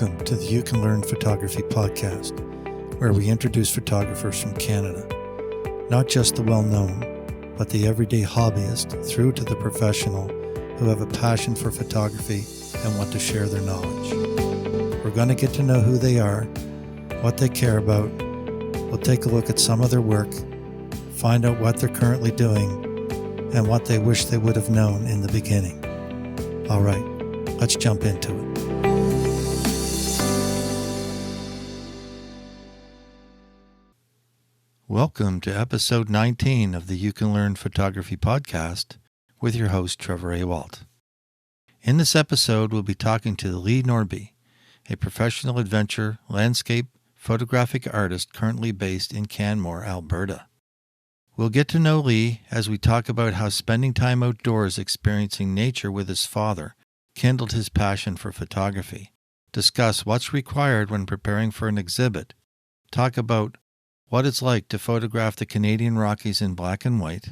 Welcome to the You Can Learn Photography podcast, where we introduce photographers from Canada, not just the well-known, but the everyday hobbyist through to the professional who have a passion for photography and want to share their knowledge. We're going to get to know who they are, what they care about. We'll take a look at some of their work, find out what they're currently doing, and what they wish they would have known in the beginning. All right, let's jump into it. Welcome to episode 19 of the You Can Learn Photography podcast with your host, Trevor A. Walt. In this episode, we'll be talking to Lee Nordbye, a professional adventure landscape photographic artist currently based in Canmore, Alberta. We'll get to know Lee as we talk about how spending time outdoors experiencing nature with his father kindled his passion for photography, discuss what's required when preparing for an exhibit, talk about what it's like to photograph the Canadian Rockies in black and white,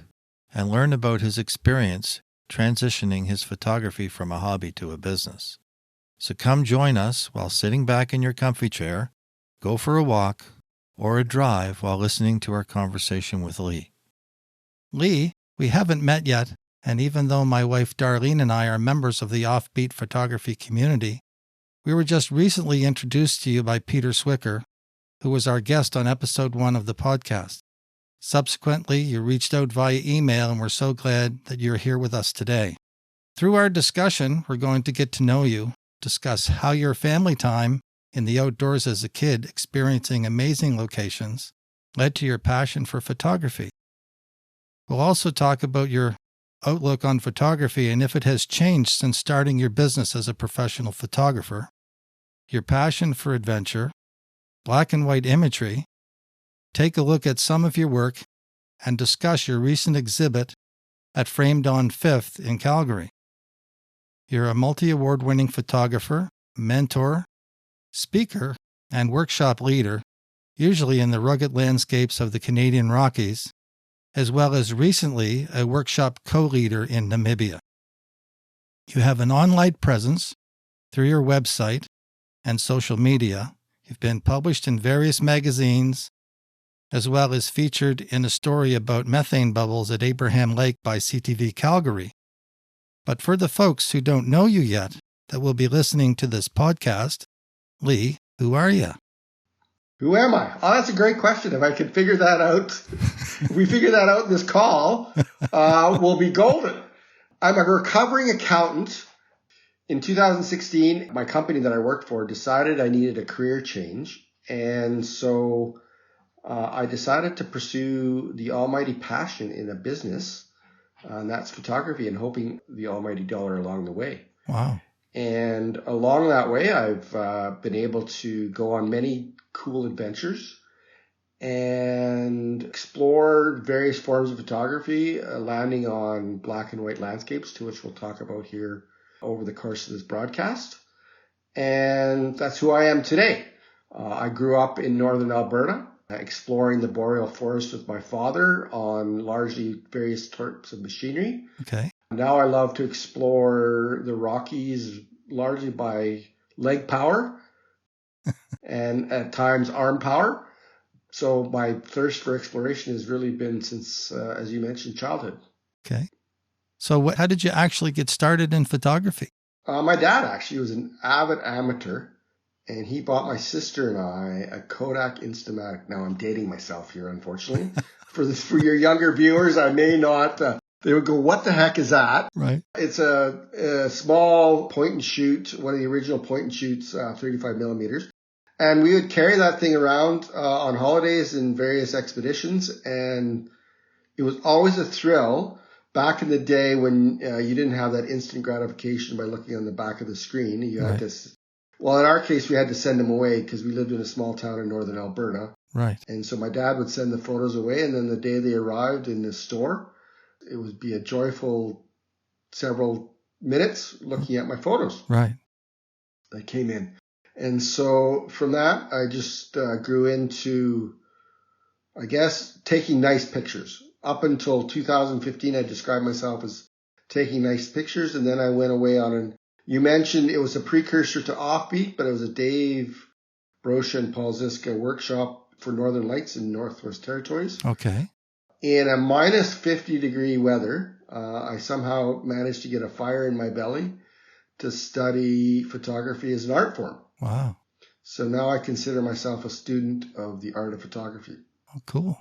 and learn about his experience transitioning his photography from a hobby to a business. So come join us while sitting back in your comfy chair, go for a walk, or a drive while listening to our conversation with Lee. Lee, we haven't met yet, and even though my wife Darlene and I are members of the Offbeat Photography community, we were just recently introduced to you by Peter Swicker, who was our guest on episode 1 of the podcast. Subsequently, you reached out via email, and we're so glad that you're here with us today. Through our discussion, we're going to get to know you, discuss how your family time in the outdoors as a kid experiencing amazing locations led to your passion for photography. We'll also talk about your outlook on photography and if it has changed since starting your business as a professional photographer, your passion for adventure, black and white imagery, take a look at some of your work, and discuss your recent exhibit at Framed on 5th in Calgary. You're a multi-award winning photographer, mentor, speaker, and workshop leader, usually in the rugged landscapes of the Canadian Rockies, as well as recently a workshop co-leader in Namibia. You have an online presence through your website and social media. You've been published in various magazines, as well as featured in a story about methane bubbles at Abraham Lake by CTV Calgary. But for the folks who don't know you yet that will be listening to this podcast, Lee, who are you? Who am I? Oh, that's a great question. If I could figure that out, if we figure that out in this call, we'll be golden. I'm a recovering accountant. In 2016, my company that I worked for decided I needed a career change. And so I decided to pursue the almighty passion in a business, and that's photography, and hoping the almighty dollar along the way. Wow. And along that way, I've been able to go on many cool adventures and explore various forms of photography, landing on black and white landscapes, to which we'll talk about here over the course of this broadcast. And that's who I am today. I grew up in Northern Alberta, exploring the boreal forest with my father on largely various types of machinery. Okay. Now I love to explore the Rockies largely by leg power and at times arm power. So my thirst for exploration has really been since, as you mentioned, childhood. Okay. So how did you actually get started in photography? My dad actually was an avid amateur, and he bought my sister and I a Kodak Instamatic. Now I'm dating myself here, unfortunately. For your younger viewers, I may not. They would go, "What the heck is that?" Right. It's a small point and shoot, one of the original point and shoots, 35 millimeters. And we would carry that thing around on holidays and various expeditions, and it was always a thrill. Back in the day when you didn't have that instant gratification by looking on the back of the screen, you had to, well, in our case, we had to send them away because we lived in a small town in Northern Alberta. Right. And so my dad would send the photos away, and then the day they arrived in the store, it would be a joyful several minutes looking at my photos. Right. That came in. And so from that, I just grew into, I guess, taking nice pictures. Up until 2015, I described myself as taking nice pictures, and then I went away on an You mentioned it was a precursor to Offbeat, but it was a Dave Brosha and Paul Ziska workshop for Northern Lights in Northwest Territories. Okay. In a minus 50 degree weather, I somehow managed to get a fire in my belly to study photography as an art form. Wow. So now I consider myself a student of the art of photography. Oh, cool.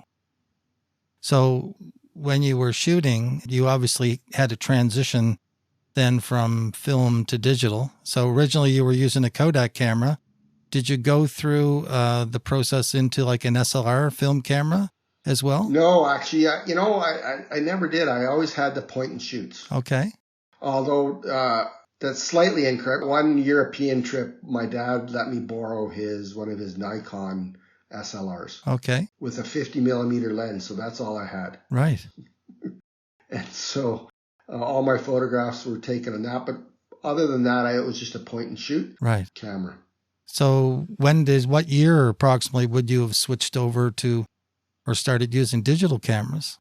So when you were shooting, you obviously had a transition then from film to digital. So originally you were using a Kodak camera. Did you go through the process into like an SLR film camera as well? No, actually, I never did. I always had the point and shoots. Okay. Although that's slightly incorrect. One European trip, my dad let me borrow one of his Nikon SLRs. Okay. With a 50 millimeter lens. So that's all I had. Right. And so all my photographs were taken on that. But other than that, it was just a point and shoot camera. So what year approximately would you have switched over to or started using digital cameras?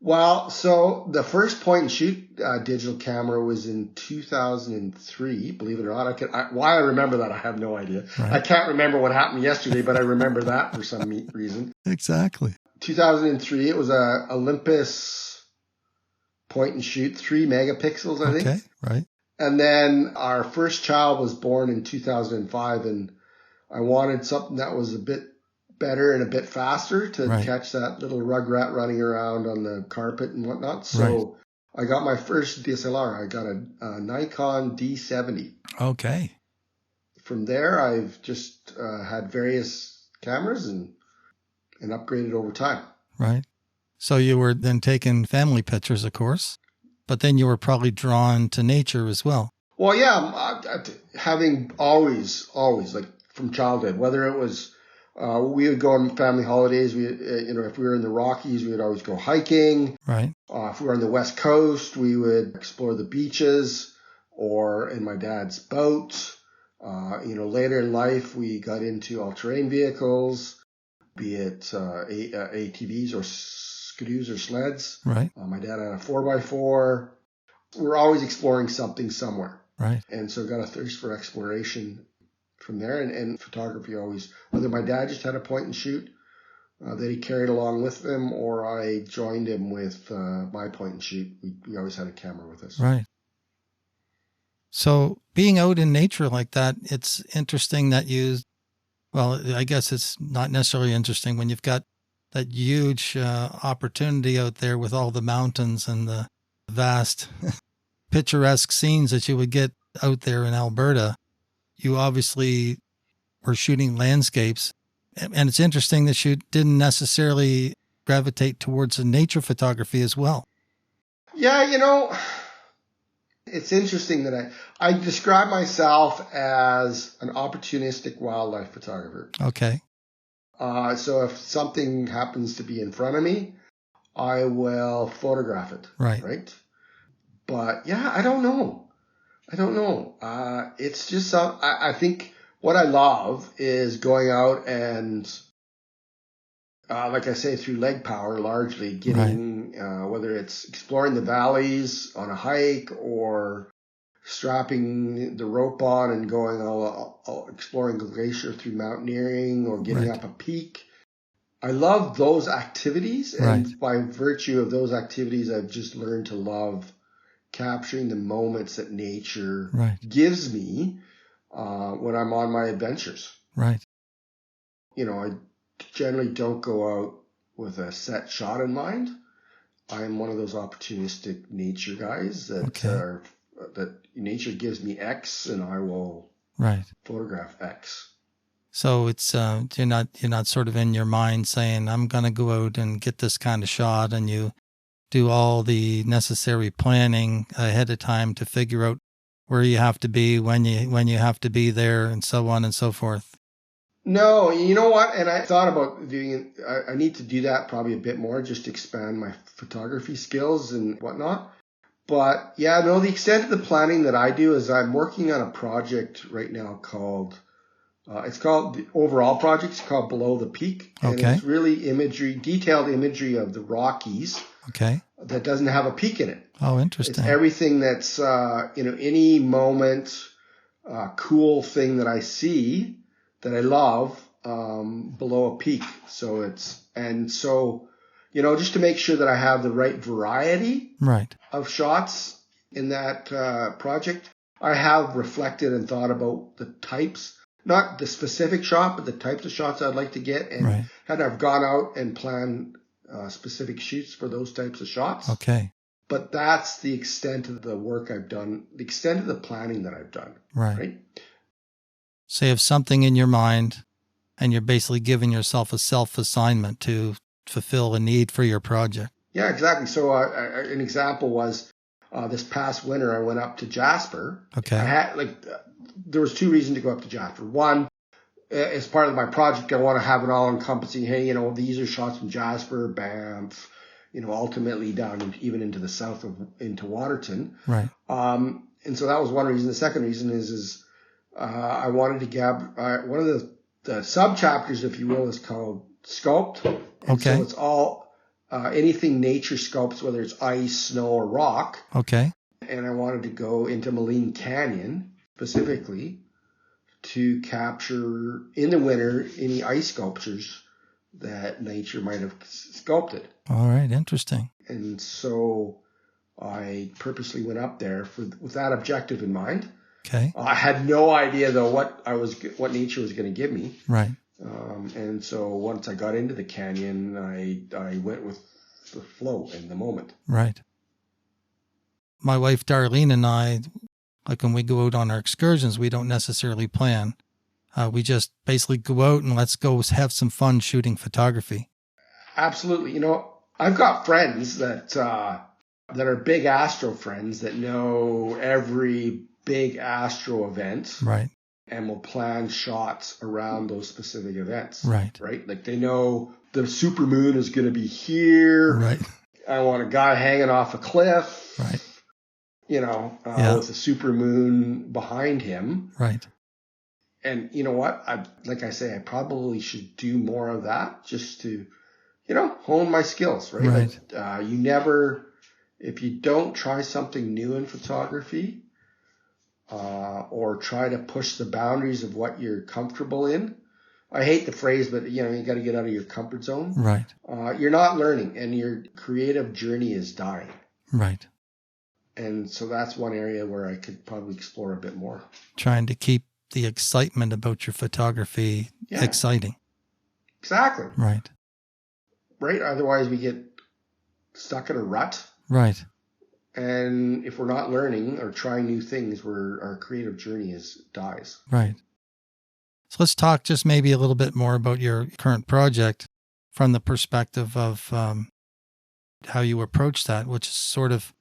Well, so the first point and shoot digital camera was in 2003, believe it or not. Why I remember that, I have no idea. Right. I can't remember what happened yesterday, but I remember that for some reason. Exactly. 2003, it was a Olympus point and shoot, 3 megapixels, I think. Okay, right. And then our first child was born in 2005, and I wanted something that was a bit better and a bit faster to catch that little rugrat running around on the carpet and whatnot. So I got my first DSLR. I got a Nikon D70. Okay. From there, I've just had various cameras and upgraded over time. Right. So you were then taking family pictures, of course, but then you were probably drawn to nature as well. Well, yeah, having always like from childhood, whether it was we would go on family holidays. If we were in the Rockies, we would always go hiking. Right. If we were on the West Coast, we would explore the beaches or in my dad's boat. Later in life, we got into all-terrain vehicles, be it ATVs or skidoos or sleds. Right. My dad had a 4x4. We're always exploring something somewhere. Right. And so got a thirst for exploration from there, and photography always, whether my dad just had a point and shoot that he carried along with him, or I joined him with my point and shoot, we always had a camera with us. Right. So being out in nature like that, it's interesting that I guess it's not necessarily interesting when you've got that huge opportunity out there with all the mountains and the vast picturesque scenes that you would get out there in Alberta. You obviously were shooting landscapes, and it's interesting that you didn't necessarily gravitate towards the nature photography as well. Yeah, it's interesting that I describe myself as an opportunistic wildlife photographer. Okay. So if something happens to be in front of me, I will photograph it. Right. But yeah, I don't know. It's just, I think what I love is going out and, like I say, through leg power, largely getting, whether it's exploring the valleys on a hike or strapping the rope on and going all exploring glacier through mountaineering or getting up a peak. I love those activities. And by virtue of those activities, I've just learned to love capturing the moments that nature gives me when I'm on my adventures. Right. I generally don't go out with a set shot in mind. I'm one of those opportunistic nature guys that that nature gives me X and I will photograph X. So it's you're not sort of in your mind saying I'm going to go out and get this kind of shot, and you do all the necessary planning ahead of time to figure out where you have to be, when you have to be there, and so on and so forth. No, you know what? And I thought about doing it. I need to do that probably a bit more, just to expand my photography skills and whatnot. But yeah, no, the extent of the planning that I do is I'm working on a project right now called, the overall project is called Below the Peak. And it's really detailed imagery of the Rockies. Okay. that doesn't have a peak in it. Oh, interesting. It's everything that's, any moment, cool thing that I see that I love, below a peak. So just to make sure that I have the right variety of shots in that project, I have reflected and thought about the types, not the specific shot, but the types of shots I'd like to get, and I've gone out and planned specific shoots for those types of shots. Okay. But that's the extent of the work I've done, the extent of the planning that I've done. Right? So you have something in your mind, and you're basically giving yourself a self-assignment to fulfill a need for your project. Yeah, exactly. So an example was this past winter, I went up to Jasper. Okay. I had there was two reasons to go up to Jasper. One, as part of my project, I want to have it all encompassing. Hey, these are shots from Jasper, Banff, ultimately down even into the south into Waterton. Right. And so that was one reason. The second reason is I wanted to get one of the sub chapters, if you will, is called Sculpt. And so it's all anything nature sculpts, whether it's ice, snow, or rock. Okay. And I wanted to go into Moline Canyon specifically to capture in the winter any ice sculptures that nature might have sculpted. All right, interesting. And so I purposely went up there with that objective in mind. Okay. I had no idea though what nature was going to give me. Right. And so once I got into the canyon, I went with the flow in the moment. Right. My wife Darlene and I, when we go out on our excursions, we don't necessarily plan. We just basically go out and let's go have some fun shooting photography. Absolutely. I've got friends that are big astro friends that know every big astro event. Right. And will plan shots around those specific events. Right. Right. They know the supermoon is going to be here. Right. I want a guy hanging off a cliff. Right. With a supermoon behind him. Right. And you know what? I probably should do more of that just to, hone my skills. Right. Right. If you don't try something new in photography, or try to push the boundaries of what you're comfortable in. I hate the phrase, but you got to get out of your comfort zone. Right. You're not learning, and your creative journey is dying. Right. And so that's one area where I could probably explore a bit more. Trying to keep the excitement about your photography exciting. Exactly. Right. Right. Otherwise, we get stuck in a rut. Right. And if we're not learning or trying new things, our creative journey dies. Right. So let's talk just maybe a little bit more about your current project from the perspective of how you approach that, which is sort of,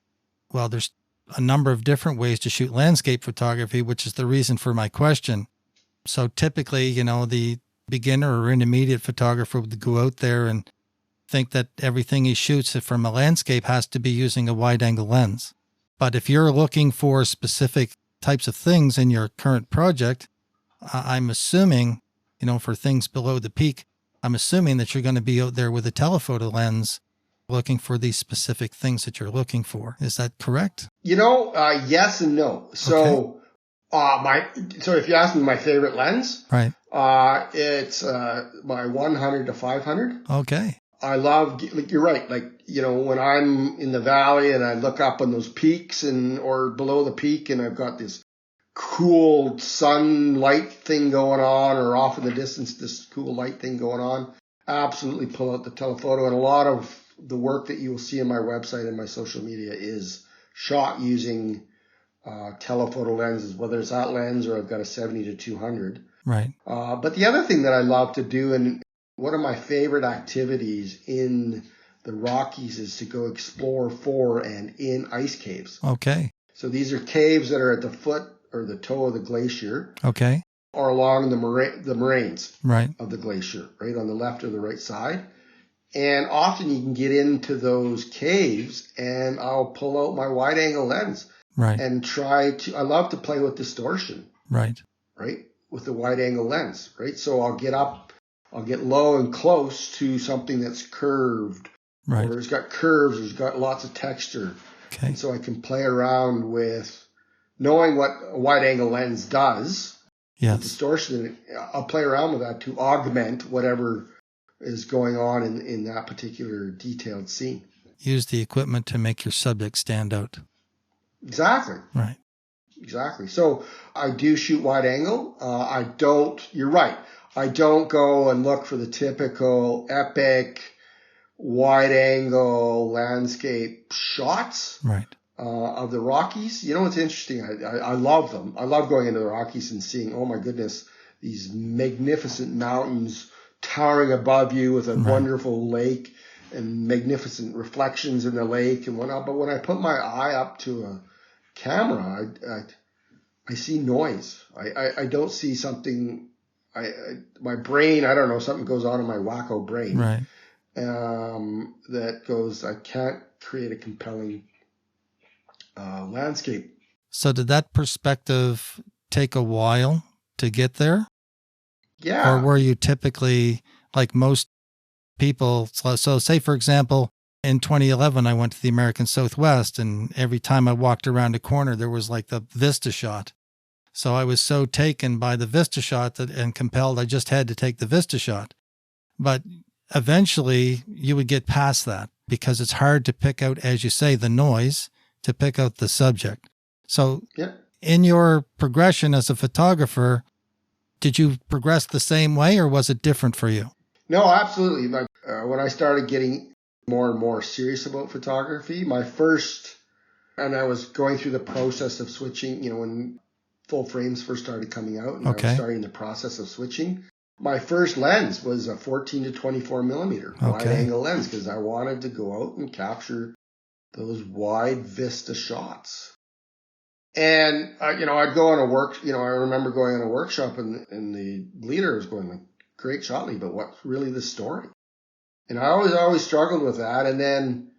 there's a number of different ways to shoot landscape photography, which is the reason for my question. So typically, the beginner or intermediate photographer would go out there and think that everything he shoots from a landscape has to be using a wide-angle lens. But if you're looking for specific types of things in your current project, I'm assuming, for things below the peak, I'm assuming that you're going to be out there with a telephoto lens looking for these specific things that you're looking for. Is that correct? Yes and no. So, if you ask me my favorite lens, right? It's my 100 to 500. Okay. I love, you're right. When I'm in the valley and I look up on those peaks or below the peak and I've got this cool sunlight thing going on, or off in the distance, this cool light thing going on, absolutely pull out the telephoto. And a lot of the work that you will see on my website and my social media is shot using telephoto lenses, whether it's that lens or I've got a 70 to 200. Right. But the other thing that I love to do, and one of my favorite activities in the Rockies, is to go explore for and in ice caves. Okay. So these are caves that are at the foot or the toe of the glacier. Okay. Or along the moraines right. of the glacier, right on the left or the right side. And often you can get into those caves and I'll pull out my wide angle lens. Right. And I love to play with distortion. Right. Right. With the wide angle lens. Right. So I'll get low and close to something that's curved Right. or it's got curves, or it's got lots of texture. Okay. And so I can play around with knowing what a wide angle lens does. Yes. The distortion, I'll play around with that to augment whatever is going on in that particular detailed scene. Use the equipment to make your subject stand out. Exactly. Right. Exactly. So I do shoot wide angle. You're right. I don't go and look for the typical epic wide angle landscape shots. Right. Of the Rockies. You know what's interesting? I love them. I love going into the Rockies and seeing, oh my goodness, these magnificent mountains towering above you with a wonderful lake and magnificent reflections in the lake and whatnot. But when I put my eye up to a camera, I see noise. I don't see something. My brain, I don't know, something goes on in my wacko brain. Right. That goes, I can't create a compelling landscape. So did that perspective take a while to get there? Yeah. Or were you typically, like most people, so say for example, in 2011, I went to the American Southwest, and every time I walked around a corner, there was like the vista shot. So I was so taken by the vista shot and compelled, I just had to take the vista shot. But eventually you would get past that because it's hard to pick out, as you say, the noise, to pick out the subject. So in your progression as a photographer, did you progress the same way or was it different for you? No, absolutely. When I started getting more and more serious about photography, and I was going through the process of switching, when full frames first started coming out, and I was starting the process of switching. My first lens was a 14 to 24 millimeter wide angle lens because I wanted to go out and capture those wide vista shots. And, I'd go on I remember going on a workshop and the leader was going like, great shot, Lee, but what's really the story? And I always struggled with that. And then,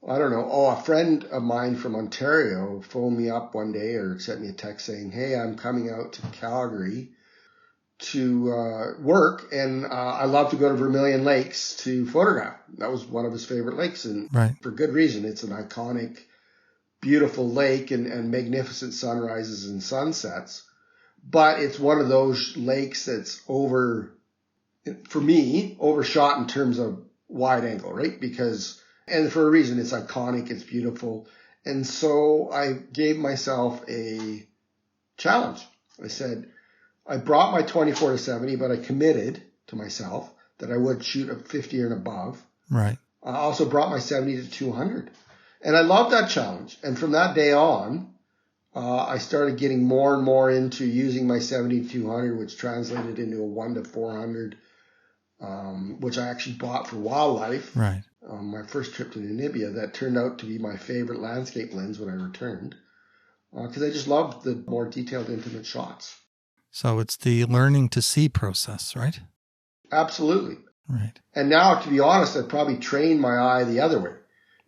I don't know, a friend of mine from Ontario phoned me up one day or sent me a text saying, hey, I'm coming out to Calgary to work, and I love to go to Vermilion Lakes to photograph. That was one of his favorite lakes, and for good reason. It's an iconic, beautiful lake and magnificent sunrises and sunsets. But it's one of those lakes that's overshot in terms of wide angle, right? And for a reason, it's iconic, it's beautiful. And so I gave myself a challenge. I said, I brought my 24 to 70, but I committed to myself that I would shoot a 50 and above. Right. I also brought my 70 to 200. And I loved that challenge. And from that day on, I started getting more and more into using my 70 to 200, which translated into a 1 to 400, which I actually bought for wildlife. Right. My first trip to Namibia, that turned out to be my favorite landscape lens when I returned, because I just loved the more detailed, intimate shots. So it's the learning to see process, right? Absolutely. Right. And now, to be honest, I've probably trained my eye the other way.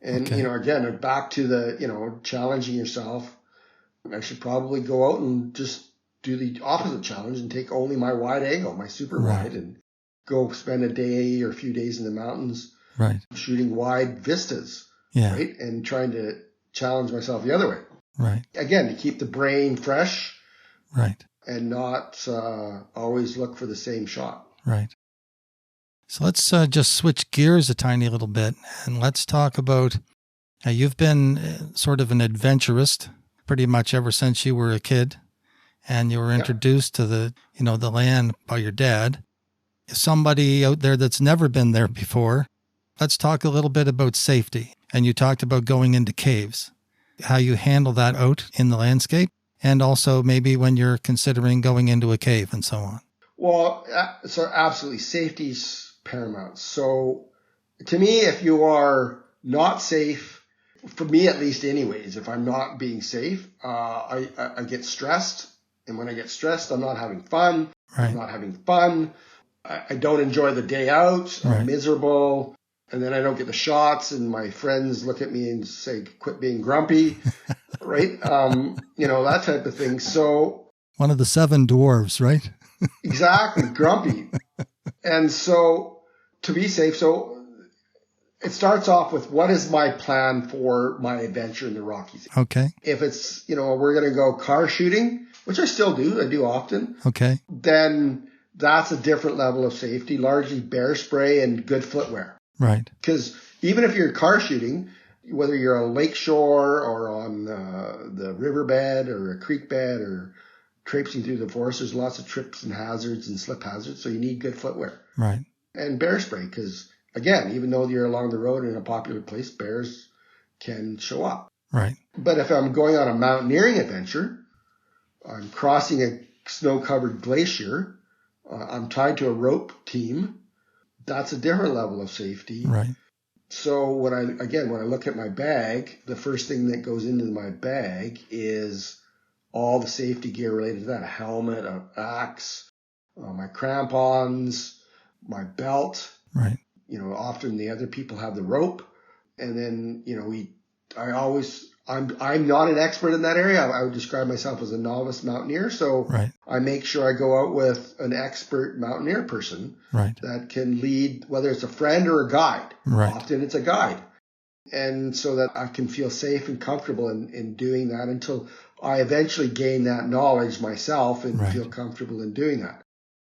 And, again, back to the, challenging yourself. I should probably go out and just do the opposite challenge and take only my wide angle, my super wide, and go spend a day or a few days in the mountains shooting wide vistas, right? And trying to challenge myself the other way. Right. Again, to keep the brain fresh. Right. And not always look for the same shot. Right. So let's just switch gears a tiny little bit, and let's talk about, you've been sort of an adventurist pretty much ever since you were a kid, and you were introduced to the land by your dad. Somebody out there that's never been there before, let's talk a little bit about safety. And you talked about going into caves, how you handle that out in the landscape, and also maybe when you're considering going into a cave and so on. Well, so absolutely. Safety's paramount. So to me, if you are not safe, for me at least anyways, if I'm not being safe, I get stressed. And when I get stressed, I'm not having fun. Right. I'm not having fun. I don't enjoy the day out. I'm miserable. And then I don't get the shots, and my friends look at me and say, quit being grumpy, right? That type of thing. So one of the 7 dwarves, right? Exactly, grumpy. And so to be safe, it starts off with what is my plan for my adventure in the Rockies. Okay. If it's, we're going to go car shooting, which I still do, I do often. Okay. Then that's a different level of safety, largely bear spray and good footwear. Right. Because even if you're car shooting, whether you're on a lake shore or on the riverbed or a creek bed or traipsing through the forest, there's lots of trips and hazards and slip hazards. So you need good footwear. Right. And bear spray, because again, even though you're along the road in a popular place, bears can show up. Right. But if I'm going on a mountaineering adventure, I'm crossing a snow-covered glacier, I'm tied to a rope team, that's a different level of safety. Right. So when I look at my bag, the first thing that goes into my bag is all the safety gear related to that: a helmet, an axe, my crampons, my belt. Right. Often the other people have the rope, and then I'm not an expert in that area. I would describe myself as a novice mountaineer, so right. I make sure I go out with an expert mountaineer person right. that can lead, whether it's a friend or a guide. Right. Often it's a guide. And so that I can feel safe and comfortable in doing that until I eventually gain that knowledge myself and right. feel comfortable in doing that.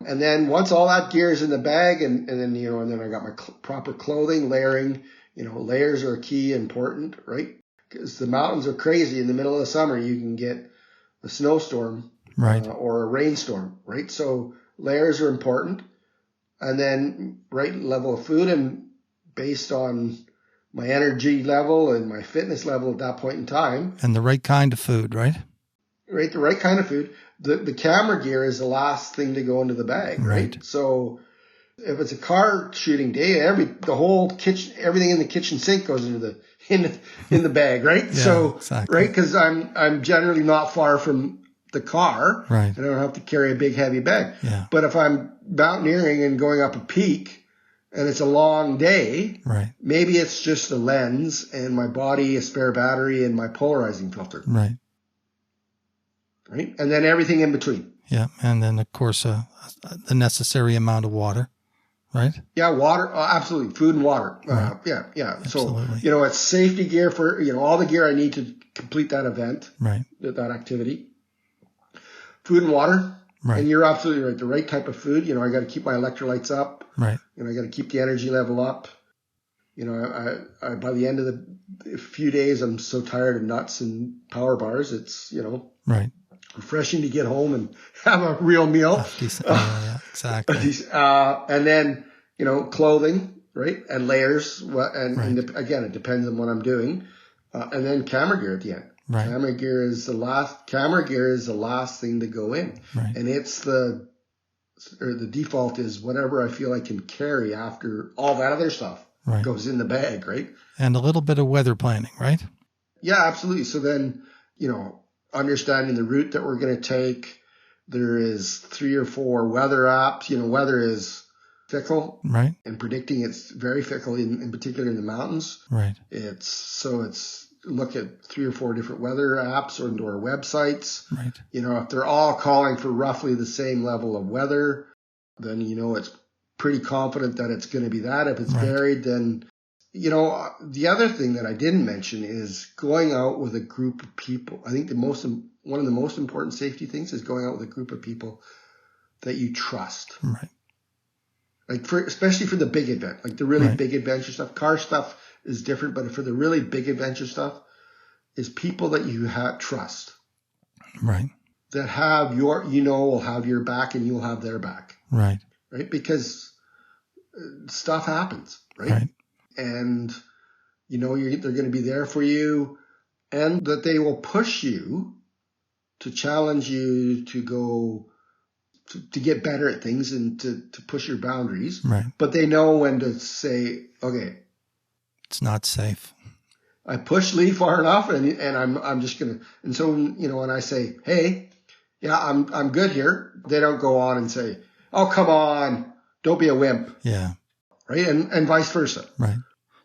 And then once all that gear is in the bag and then I got my proper clothing, layering, layers are key, important, right? Because the mountains are crazy. In the middle of the summer, you can get a snowstorm right. Or a rainstorm, right? So layers are important. And then right level of food, and based on my energy level and my fitness level at that point in time. And the right kind of food, right? Right, the right kind of food. The camera gear is the last thing to go into the bag, right? So if it's a car shooting day, the whole kitchen, everything in the kitchen sink goes into in the bag, right? Yeah, so exactly. Right, because I'm generally not far from the car, right? And I don't have to carry a big heavy bag. Yeah. But if I'm mountaineering and going up a peak and it's a long day, right? Maybe it's just a lens and my body, a spare battery, and my polarizing filter, right? Right, and then everything in between. Yeah, and then of course the necessary amount of water. Right? Yeah, water, absolutely. Food and water. Right. Yeah. Absolutely. So, it's safety gear for, all the gear I need to complete that event, right? That activity. Food and water. Right. And you're absolutely right. The right type of food, I got to keep my electrolytes up. Right. I got to keep the energy level up. I by the end of the few days, I'm so tired of nuts and power bars. It's, right. refreshing to get home and have a real meal. Yeah, exactly. And then, clothing, right? And layers. And, right. and again, it depends on what I'm doing. And then camera gear at the end. Right. Camera gear is the last thing to go in. Right. And it's the default is whatever I feel I can carry after all that other stuff right. goes in the bag, right? And a little bit of weather planning, right? Yeah, absolutely. So then, understanding the route that we're going to take. There is 3 or 4 weather apps. Weather is fickle. Right. And predicting it's very fickle, in particular in the mountains. Right. It's look at 3 or 4 different weather apps or our websites. Right. If they're all calling for roughly the same level of weather, then, it's pretty confident that it's going to be that. If it's right. varied, then, the other thing that I didn't mention is going out with a group of people. I think one of the most important safety things is going out with a group of people that you trust. Right. Like especially for the big event, like the really right. big adventure stuff. Car stuff is different, but for the really big adventure stuff, is people that you trust. Right. That have will have your back and you'll have their back. Right. Right. Because stuff happens. Right. Right. And, they're going to be there for you, and that they will push you to challenge you to go to get better at things and to push your boundaries. Right. But they know when to say, okay, it's not safe. I pushed Lee far enough, and I'm just going to, and so, when I say, hey, yeah, I'm good here, they don't go on and say, oh, come on, don't be a wimp. Yeah. Right. And vice versa. Right.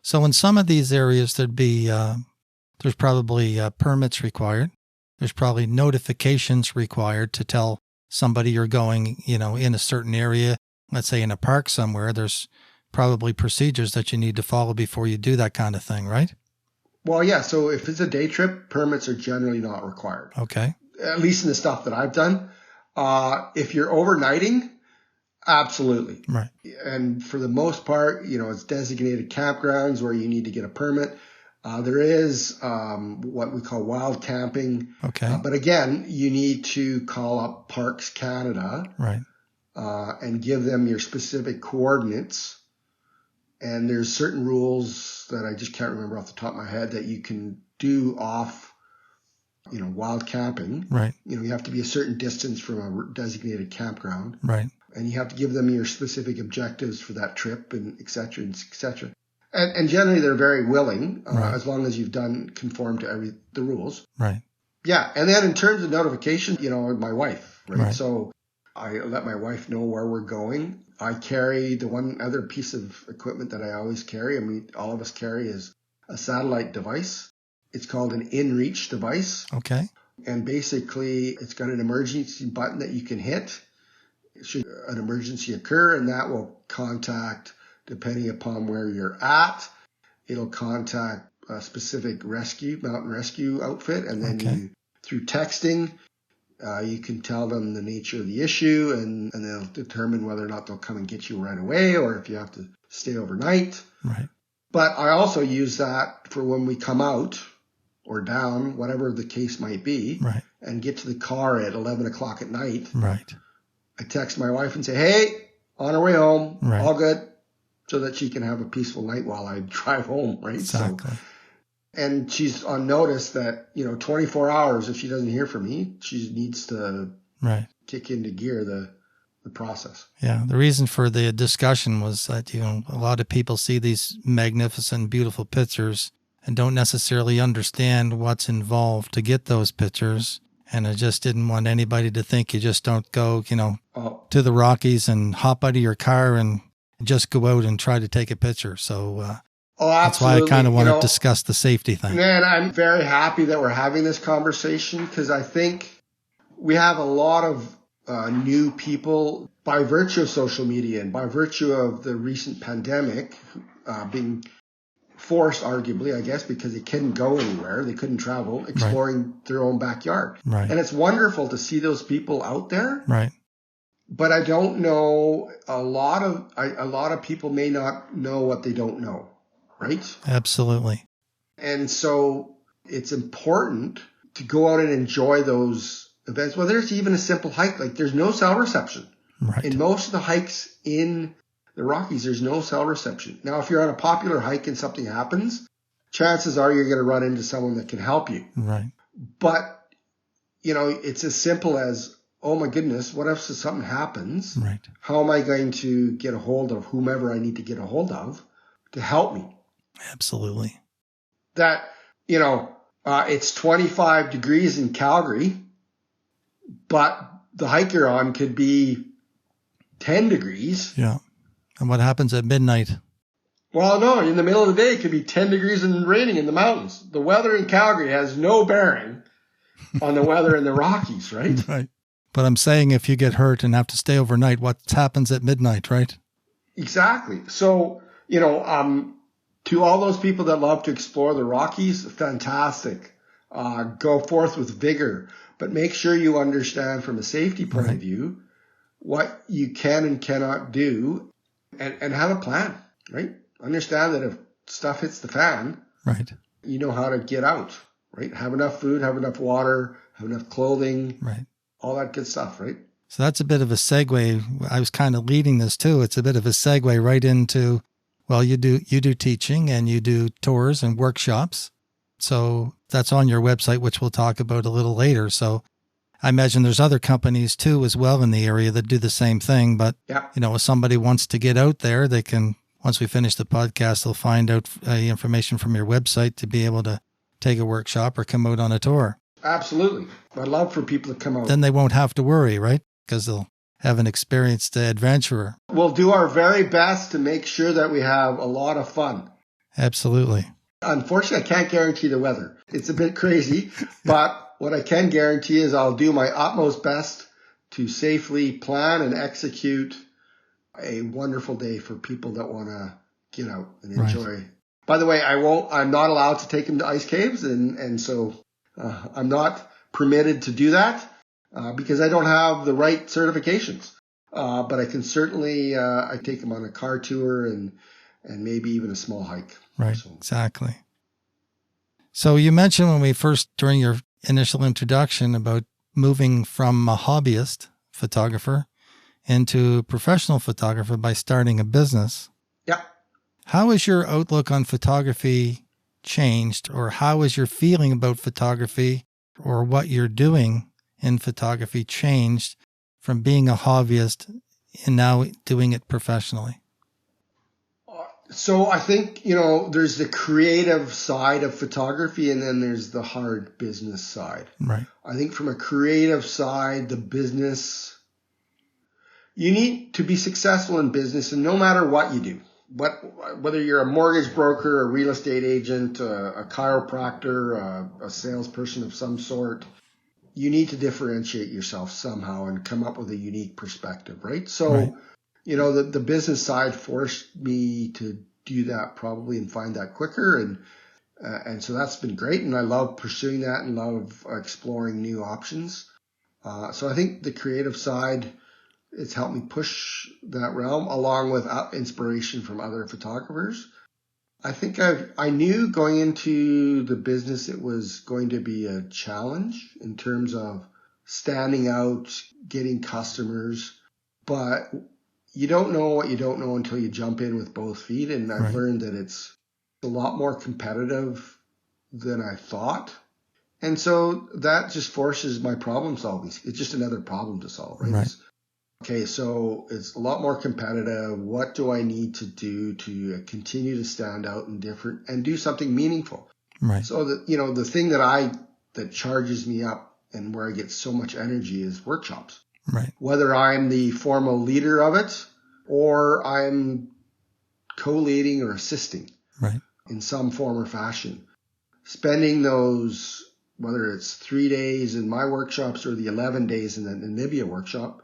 So in some of these areas, there's probably permits required. There's probably notifications required to tell somebody you're going, in a certain area. Let's say in a park somewhere, there's probably procedures that you need to follow before you do that kind of thing, right? Well, yeah. So if it's a day trip, permits are generally not required. Okay. At least in the stuff that I've done. If you're overnighting, absolutely. Right. And for the most part, it's designated campgrounds where you need to get a permit. There is what we call wild camping. Okay. But again, you need to call up Parks Canada. Right. And give them your specific coordinates. And there's certain rules that I just can't remember off the top of my head that you can do off, wild camping. Right. You have to be a certain distance from a designated campground. Right. And you have to give them your specific objectives for that trip and et cetera, and et cetera. And generally they're very willing, right. as long as you've conform to the rules. Right. Yeah. And then in terms of notification, my wife, right? Right. So I let my wife know where we're going. I carry the one other piece of equipment that I always carry, and all of us carry, is a satellite device. It's called an InReach device. Okay. And basically it's got an emergency button that you can hit should an emergency occur, and that will contact, depending upon where you're at, it'll contact a specific mountain rescue outfit, and then through texting, you can tell them the nature of the issue, and they'll determine whether or not they'll come and get you right away or if you have to stay overnight. Right. But I also use that for when we come out or down, whatever the case might be, right. and get to the car at 11 o'clock at night. Right. I text my wife and say, hey, on our way home, right. all good, so that she can have a peaceful night while I drive home, right? Exactly. So, and she's on notice that, 24 hours, if she doesn't hear from me, she needs to right. kick into gear the process. Yeah. The reason for the discussion was that, a lot of people see these magnificent, beautiful pictures and don't necessarily understand what's involved to get those pictures. And I just didn't want anybody to think you just don't go, to the Rockies and hop out of your car and just go out and try to take a picture. So that's why I kind of want to discuss the safety thing. Man, I'm very happy that we're having this conversation, because I think we have a lot of new people by virtue of social media and by virtue of the recent pandemic being forced, arguably, I guess, because they couldn't go anywhere. They couldn't travel, exploring their own backyard. Right. And it's wonderful to see those people out there. Right. But I don't know, a lot of people may not know what they don't know. Right? Absolutely. And so it's important to go out and enjoy those events. Whether it's even a simple hike, like there's no cell reception. Right. In most of the hikes in the Rockies, there's no cell reception. Now, if you're on a popular hike and something happens, chances are you're going to run into someone that can help you. Right. But, it's as simple as, oh my goodness, what if something happens? Right. How am I going to get a hold of whomever I need to get a hold of to help me? Absolutely. That, it's 25 degrees in Calgary, but the hike you're on could be 10 degrees. Yeah. And what happens at midnight? Well, no, in the middle of the day, it could be 10 degrees and raining in the mountains. The weather in Calgary has no bearing on the weather in the Rockies, right? Right. But I'm saying if you get hurt and have to stay overnight, what happens at midnight, right? Exactly. So, to all those people that love to explore the Rockies, fantastic. Go forth with vigor, but make sure you understand from a safety point of view what you can and cannot do, and have a plan, right? Understand that if stuff hits the fan, right, you know how to get out, right? Have enough food, have enough water, have enough clothing, right, all that good stuff, right? So that's a bit of a segue. I was kind of leading this too. It's a bit of a segue right into, well, you do teaching and you do tours and workshops. So that's on your website, which we'll talk about a little later. So I imagine there's other companies too as well in the area that do the same thing. But, if somebody wants to get out there, they can, once we finish the podcast, they'll find out information from your website to be able to take a workshop or come out on a tour. Absolutely. I'd love for people to come out. Then they won't have to worry, right? Because they'll have an experienced adventurer. We'll do our very best to make sure that we have a lot of fun. Absolutely. Unfortunately, I can't guarantee the weather. It's a bit crazy, but what I can guarantee is I'll do my utmost best to safely plan and execute a wonderful day for people that want to get out and Right. enjoy. By the way, I'm not allowed to take them to ice caves. And so I'm not permitted to do that because I don't have the right certifications. But I can certainly, I take them on a car tour and maybe even a small hike. Right. So. Exactly. So you mentioned when we first, during your initial introduction, about moving from a hobbyist photographer into a professional photographer by starting a business. Yeah. How has your outlook on photography changed, or how has your feeling about photography or what you're doing in photography changed from being a hobbyist and now doing it professionally? So I think, there's the creative side of photography and then there's the hard business side. Right. I think from a creative side, the business, you need to be successful in business, and no matter what you do, whether you're a mortgage broker, a real estate agent, a chiropractor, a salesperson of some sort, you need to differentiate yourself somehow and come up with a unique perspective, right? So, Right. The business side forced me to do that probably and find that quicker. And so that's been great. And I love pursuing that and love exploring new options. So I think the creative side, it's helped me push that realm along with inspiration from other photographers. I think I knew going into the business it was going to be a challenge in terms of standing out, getting customers, but you don't know what you don't know until you jump in with both feet. And I've Right. learned that it's a lot more competitive than I thought. And so that just forces my problem solving. It's just another problem to solve, right? Right. Okay, so it's a lot more competitive. What do I need to do to continue to stand out and different and do something meaningful? Right. So that, the thing that charges me up and where I get so much energy is workshops. Right. Whether I'm the formal leader of it or I'm co-leading or assisting Right. in some form or fashion. Spending those, whether it's 3 days in my workshops or the 11 days in the Namibia workshop,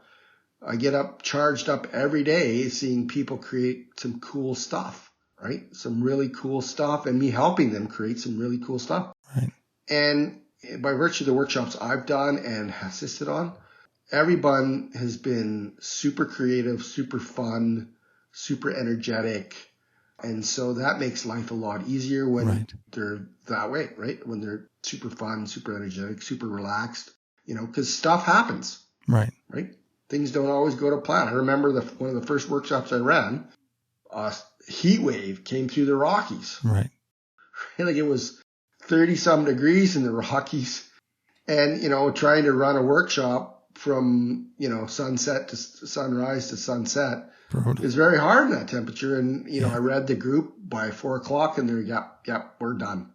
I get charged up every day seeing people create some cool stuff, right? Some really cool stuff and me helping them create some really cool stuff. Right. And by virtue of the workshops I've done and assisted on, everyone has been super creative, super fun, super energetic. And so that makes life a lot easier when Right. they're that way, right? When they're super fun, super energetic, super relaxed, because stuff happens, Right. right? Things don't always go to plan. I remember one of the first workshops I ran, a heat wave came through the Rockies. Right. Like it was 30 some degrees in the Rockies. And, trying to run a workshop from, sunset to sunrise to sunset Brutal. is very hard in that temperature. And, Yeah. I read the group by 4:00 and they're, yep, we're done.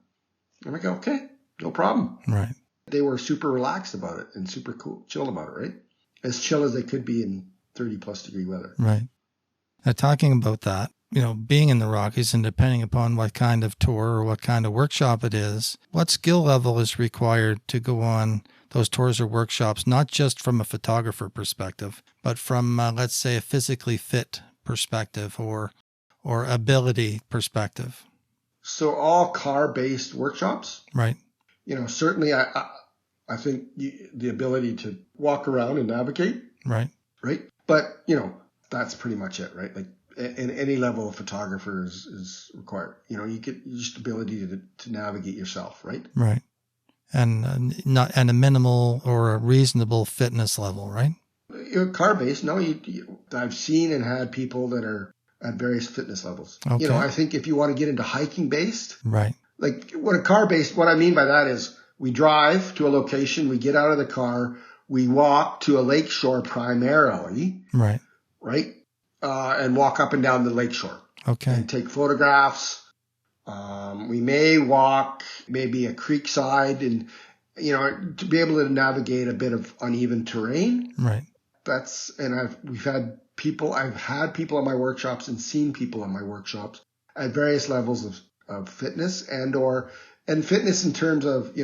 I'm like, okay, no problem. Right. They were super relaxed about it and super cool, chill about it, right? As chill as they could be in 30 plus degree weather. Right. Now, talking about that, being in the Rockies and depending upon what kind of tour or what kind of workshop it is, what skill level is required to go on those tours or workshops, not just from a photographer perspective, but from, let's say, a physically fit perspective or ability perspective? So all car-based workshops, Right. Certainly I think the ability to walk around and navigate, Right. right? But, that's pretty much it, right? Like in any level of photographer is required. You get just ability to navigate yourself, right? Right. And not and a minimal or a reasonable fitness level, right? Car-based, no, I've seen and had people that are at various fitness levels. Okay. I think if you want to get into hiking-based, Right. like what I mean by that is we drive to a location, we get out of the car, we walk to a lakeshore primarily, Right. right? And walk up and down the lakeshore. Okay. And take photographs. We may walk maybe a creek side and, to be able to navigate a bit of uneven terrain. Right. I've had people in my workshops and seen people in my workshops at various levels of fitness and fitness in terms of,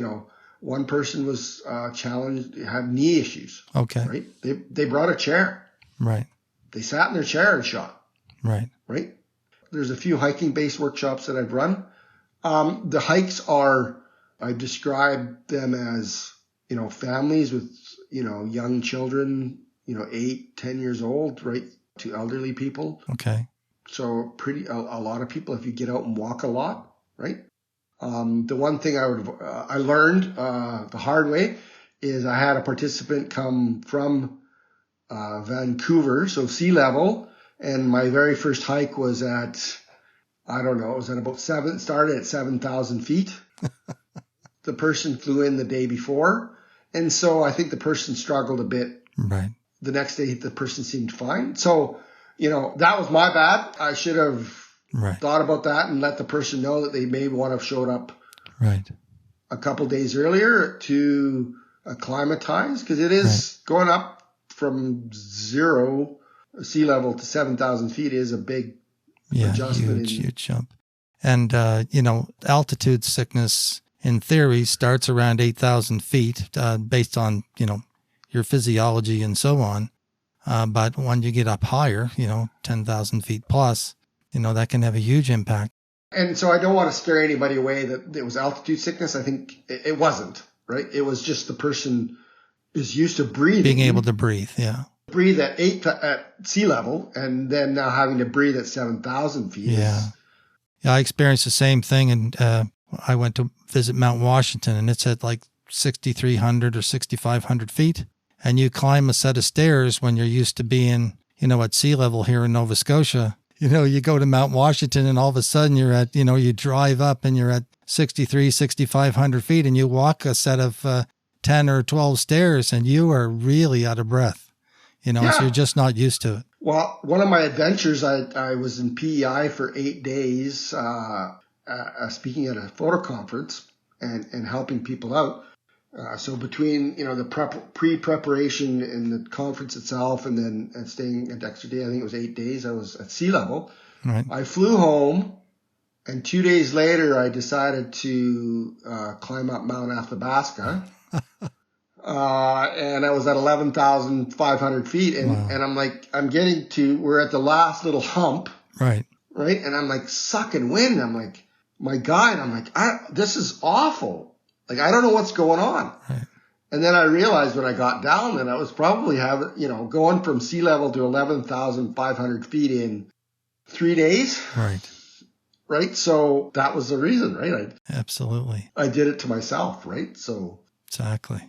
one person was challenged, had knee issues. Okay. Right. They brought a chair. Right. they sat in their chair and shot. Right. Right. There's a few hiking-based workshops that I've run. The hikes are, I describe them as, families with, young children, 8, 10 years old, right, to elderly people. Okay. So a lot of people, if you get out and walk a lot, right? The one thing I learned the hard way is I had a participant come from Vancouver, so sea level, and my very first hike was at, I don't know, it was at about started at 7,000 feet. The person flew in the day before, and so I think the person struggled a bit. Right. The next day, the person seemed fine. So, that was my bad. I should have thought about that and let the person know that they may want to have showed up a couple days earlier to acclimatize, because it is going up from zero sea level to 7,000 feet is a big adjustment. Huge jump. And, altitude sickness in theory starts around 8,000 feet based on, your physiology and so on. But when you get up higher, 10,000 feet plus, that can have a huge impact. And so I don't want to scare anybody away that it was altitude sickness. I think it wasn't, right? It was just the person is used to breathing. Being able to breathe, yeah. Breathe at sea level, and then now having to breathe at 7,000 feet. Yeah, I experienced the same thing, and I went to visit Mount Washington, and it's at like 6,300 or 6,500 feet. And you climb a set of stairs when you're used to being, at sea level here in Nova Scotia. You go to Mount Washington and all of a sudden you're at, you drive up and you're at 6,500 feet and you walk a set of 10 or 12 stairs and you are really out of breath, so you're just not used to it. Well, one of my adventures, I was in PEI for 8 days, speaking at a photo conference and helping people out. So between, the pre-preparation and the conference itself and then staying an extra day, I think it was 8 days, I was at sea level. Right. I flew home, and 2 days later, I decided to climb up Mount Athabasca. And I was at 11,500 feet. And, wow. And I'm like, we're at the last little hump. Right. Right. And I'm like sucking wind. I'm like, my guide, I'm like, this is awful. Like, I don't know what's going on. Right. And then I realized when I got down that I was probably going from sea level to 11,500 feet in 3 days. Right. Right. So that was the reason, right? Absolutely. I did it to myself. Right. So. Exactly.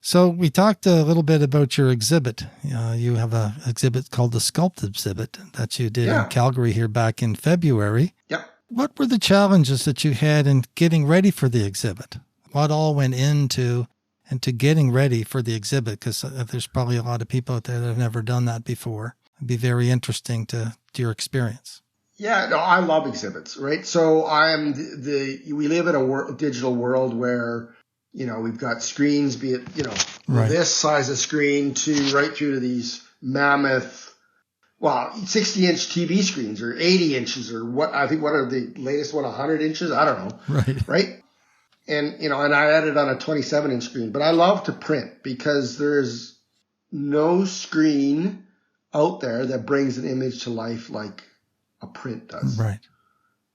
So we talked a little bit about your exhibit. You have an exhibit called the Sculpt exhibit that you did in Calgary here back in February. Yep. What were the challenges that you had in getting ready for the exhibit? What all went into getting ready for the exhibit? Because there's probably a lot of people out there that have never done that before. It'd be very interesting to your experience. Yeah, no, I love exhibits, right? So we live in a digital world where, we've got screens, be it, this size of screen right through to these mammoth, 60-inch TV screens or 80 inches or what are the latest one, 100 inches? I don't know. Right. And, and I edit on a 27-inch screen, but I love to print because there's no screen out there that brings an image to life like a print does. Right.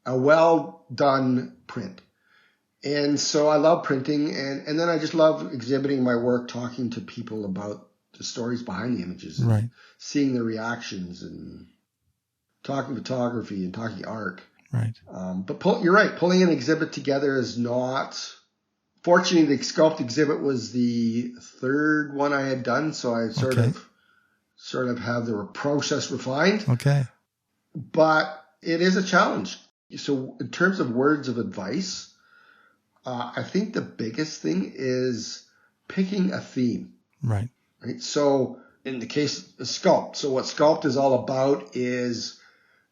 A well done print. And so I love printing and then I just love exhibiting my work, talking to people about the stories behind the images, and seeing the reactions and talking photography and talking art. Right. But you're right. Pulling an exhibit together is not. Fortunately, the Sculpt exhibit was the third one I had done, so I sort of have the process refined. Okay. But it is a challenge. So in terms of words of advice, I think the biggest thing is picking a theme. Right. Right. So in the case of Sculpt, so what Sculpt is all about is,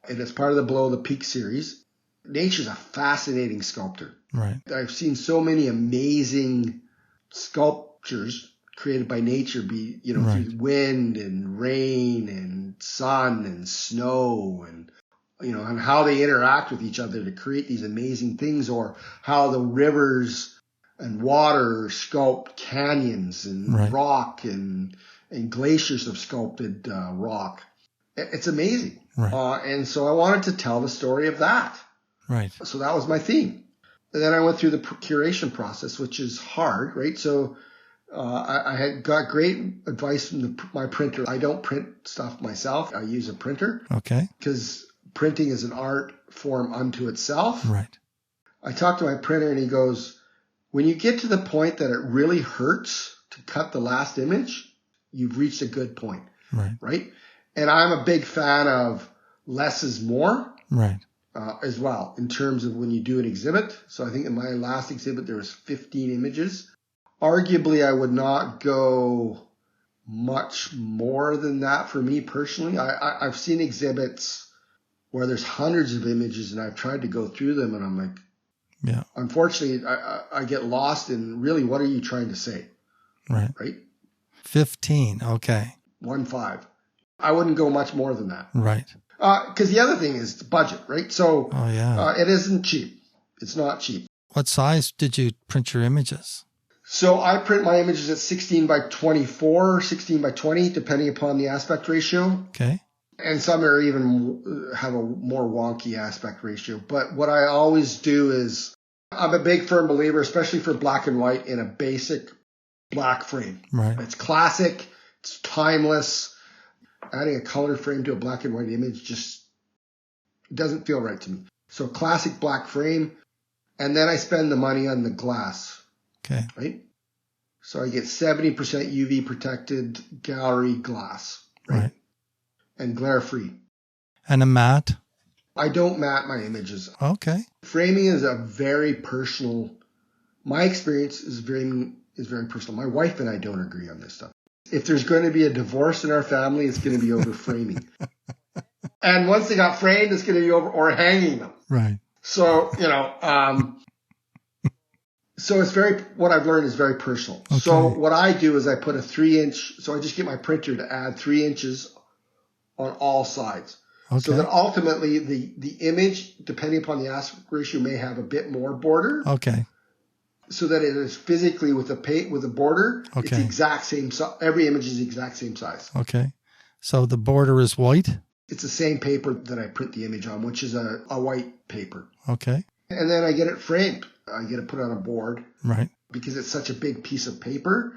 and it's part of the Below the Peak series, nature's a fascinating sculptor. Right. I've seen so many amazing sculptures created by nature, through wind and rain and sun and snow and, and how they interact with each other to create these amazing things, or how the rivers and water sculpt canyons and rock and and glaciers of sculpted rock. It's amazing. Right. And so I wanted to tell the story of that. Right. So that was my theme. And then I went through the curation process, which is hard, right? So I had got great advice from my printer. I don't print stuff myself. I use a printer. Okay. Because printing is an art form unto itself. Right. I talked to my printer and he goes, when you get to the point that it really hurts to cut the last image, you've reached a good point. Right. Right. And I'm a big fan of less is more. Right. As well, in terms of when you do an exhibit. So I think in my last exhibit, there was 15 images. Arguably, I would not go much more than that for me personally. I've seen exhibits where there's hundreds of images and I've tried to go through them and I'm like, yeah. Unfortunately, I get lost in really what are you trying to say? Right. Right? 15. Okay. 1-5. I wouldn't go much more than that. Right. Because the other thing is the budget, right? So it isn't cheap. It's not cheap. What size did you print your images? So I print my images at 16 by 24, 16 by 20, depending upon the aspect ratio. Okay. And some are even have a more wonky aspect ratio. But what I always do is I'm a big firm believer, especially for black and white, in a basic black frame. Right. It's classic. It's timeless. Adding a color frame to a black and white image just doesn't feel right to me. So classic black frame. And then I spend the money on the glass. Okay. Right? So I get 70% UV protected gallery glass. Right? And glare free. And a matte? I don't matte my images. Okay. Framing is a very personal, my experience is very personal. My wife and I don't agree on this stuff. If there's going to be a divorce in our family, it's going to be over framing. And once they got framed, it's going to be over or hanging them. Right. So, so it's what I've learned is very personal. Okay. So what I do is I put a 3-inch, so I just get my printer to add 3 inches on all sides. Okay. So that ultimately the image, depending upon the aspect ratio, may have a bit more border. Okay. So that it is physically with a border, okay. It's the exact same size. Every image is the exact same size. Okay. So the border is white? It's the same paper that I print the image on, which is a white paper. Okay. And then I get it framed. I get it put on a board. Right. Because it's such a big piece of paper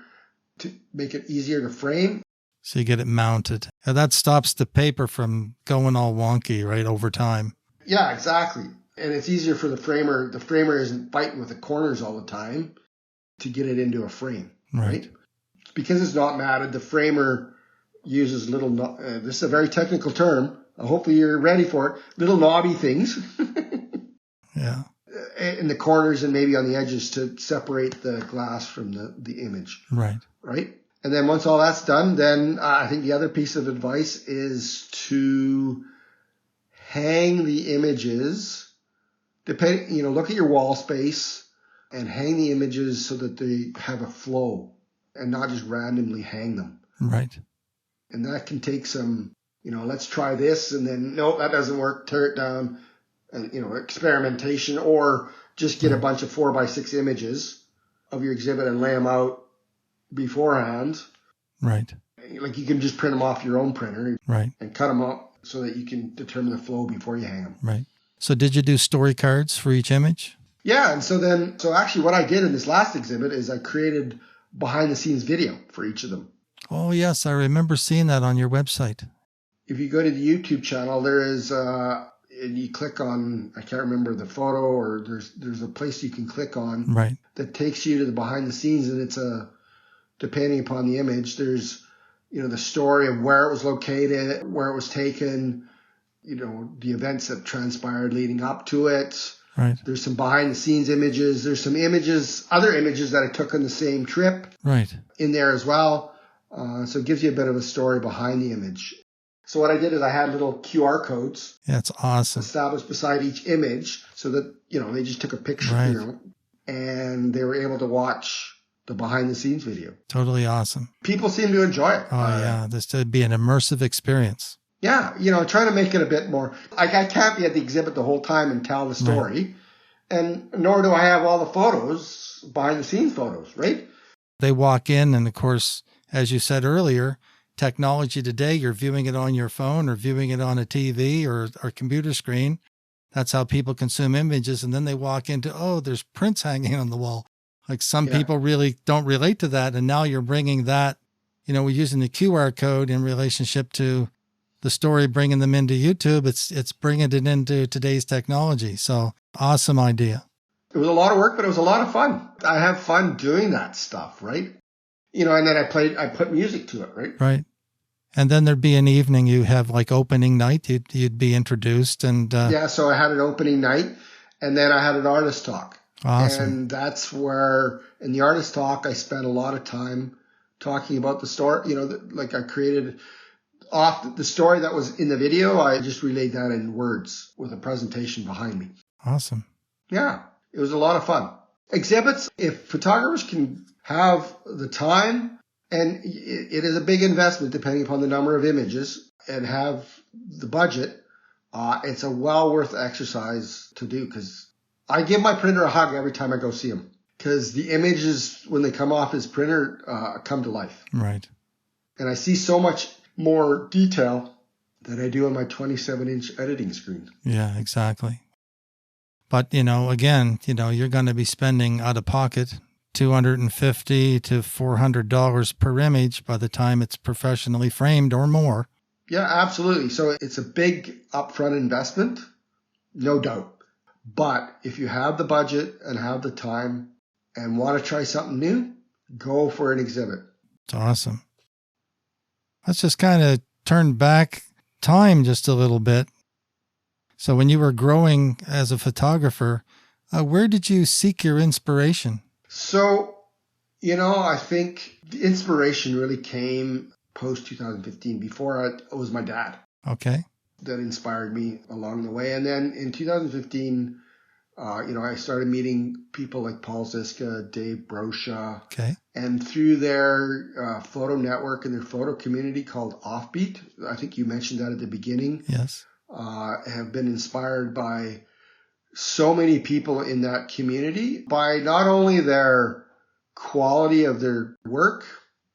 to make it easier to frame. So you get it mounted. And that stops the paper from going all wonky, right, over time. Yeah, exactly. And it's easier for the framer. The framer isn't fighting with the corners all the time to get it into a frame, right? Because it's not matted, the framer uses little, this is a very technical term. Hopefully you're ready for it. Little knobby things. Yeah. In the corners and maybe on the edges to separate the glass from the image. Right. Right? And then once all that's done, then I think the other piece of advice is to hang the images. Look at your wall space and hang the images so that they have a flow and not just randomly hang them. Right. And that can take some, let's try this and then, no, that doesn't work, tear it down and, experimentation, or just get a bunch of 4x6 images of your exhibit and lay them out beforehand. Right. Like you can just print them off your own printer. Right. And cut them up so that you can determine the flow before you hang them. Right. So did you do story cards for each image? Yeah. And so actually what I did in this last exhibit is I created behind the scenes video for each of them. Oh, yes. I remember seeing that on your website. If you go to the YouTube channel, there is, and you click on, I can't remember the photo, or there's a place you can click on. Right. That takes you to the behind the scenes. And it's depending upon the image, there's, the story of where it was located, where it was taken, the events that transpired leading up to it. Right. There's some behind the scenes images. There's some other images that I took on the same trip. Right. In there as well. So it gives you a bit of a story behind the image. So what I did is I had little QR codes. Yeah, it's awesome. Established beside each image so that, they just took a picture, right. And they were able to watch the behind the scenes video. Totally awesome. People seem to enjoy it. Oh, yeah. This would be an immersive experience. Yeah. Trying to make it a bit more like I can't be at the exhibit the whole time and tell the story. Right. And nor do I have all the photos, behind the scenes photos, right? They walk in and of course, as you said earlier, technology today, you're viewing it on your phone or viewing it on a TV or computer screen. That's how people consume images. And then they walk into, oh, there's prints hanging on the wall. Like some people really don't relate to that. And now you're bringing that, we're using the QR code in relationship to the story, bringing them into YouTube. It's bringing it into today's technology. So awesome idea. It was a lot of work, but it was a lot of fun. I have fun doing that stuff, right? And then I put music to it, right? Right. And then there'd be an evening, you have like opening night, you'd be introduced and... so I had an opening night and then I had an artist talk. Awesome. And that's where, in the artist talk, I spent a lot of time talking about the story. I created off the story that was in the video. I just relayed that in words with a presentation behind me. Awesome. Yeah, it was a lot of fun. Exhibits, if photographers can have the time, and it is a big investment depending upon the number of images, and have the budget, it's a well worth exercise to do, because I give my printer a hug every time I go see him, because the images, when they come off his printer, come to life. Right. And I see so much more detail than I do on my 27-inch editing screen. Yeah, exactly. But, again, you're going to be spending out of pocket $250 to $400 per image by the time it's professionally framed or more. Yeah, absolutely. So it's a big upfront investment, no doubt. But if you have the budget and have the time and want to try something new, go for an exhibit. It's awesome. Let's just kind of turn back time just a little bit. So when you were growing as a photographer, where did you seek your inspiration? So, I think the inspiration really came post 2015. Before it was my dad. Okay. That inspired me along the way. And then in 2015, I started meeting people like Paul Ziska, Dave Brosha. Okay. And through their photo network and their photo community called Offbeat, I think you mentioned that at the beginning. Yes. Have been inspired by so many people in that community, by not only their quality of their work,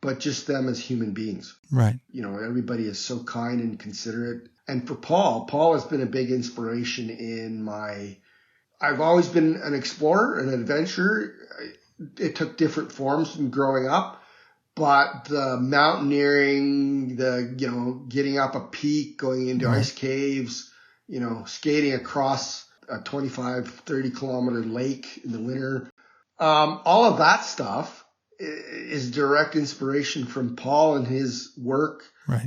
but just them as human beings. Right. Everybody is so kind and considerate. And for Paul has been a big inspiration in I've always been an explorer, an adventurer. It took different forms from growing up, but the mountaineering, getting up a peak, going into ice caves, skating across a 25, 30 kilometer lake in the winter. All of that stuff is direct inspiration from Paul and his work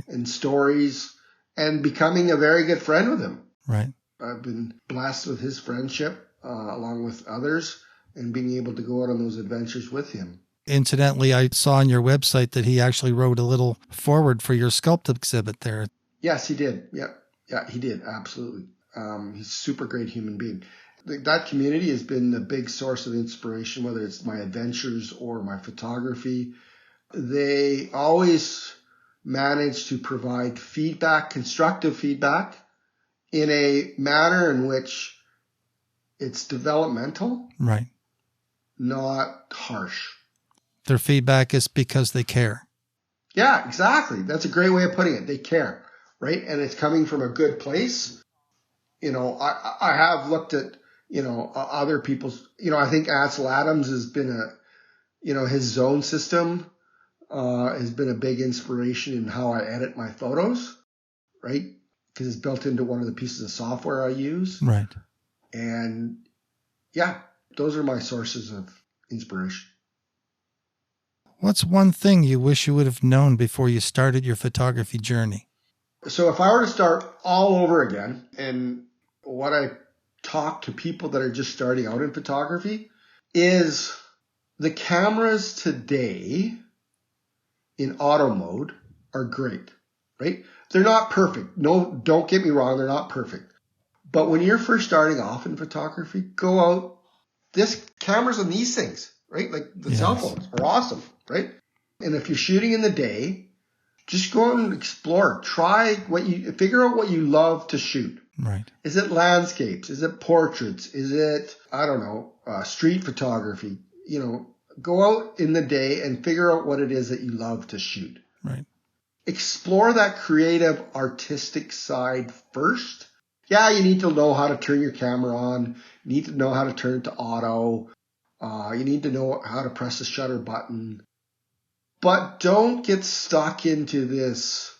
and stories, and becoming a very good friend with him. Right. I've been blessed with his friendship, along with others, and being able to go out on those adventures with him. Incidentally, I saw on your website that he actually wrote a little foreword for your sculpt exhibit there. Yes, he did. Yeah, he did. Absolutely. He's a super great human being. That community has been a big source of inspiration, whether it's my adventures or my photography. They always manage to provide feedback, constructive feedback, in a manner in which it's developmental. Right. Not harsh. Their feedback is because they care. Yeah, exactly. That's a great way of putting it. They care, right? And it's coming from a good place. I have looked at, other people's, I think Ansel Adams has been his zone system has been a big inspiration in how I edit my photos, right? Because it's built into one of the pieces of software I use. Right. And yeah, those are my sources of inspiration. What's one thing you wish you would have known before you started your photography journey? So if I were to start all over again, and what I talk to people that are just starting out in photography is the cameras today in auto mode are great, right? They're not perfect. No, don't get me wrong. They're not perfect. But when you're first starting off in photography, go out. This cameras on these things, right? Like the cell phones are awesome, right? And if you're shooting in the day, just go out and explore. Figure out what you love to shoot. Right. Is it landscapes? Is it portraits? Is it, I don't know, street photography? Go out in the day and figure out what it is that you love to shoot. Right. Explore that creative, artistic side first. Yeah, you need to know how to turn your camera on. You need to know how to turn it to auto. You need to know how to press the shutter button. But don't get stuck into this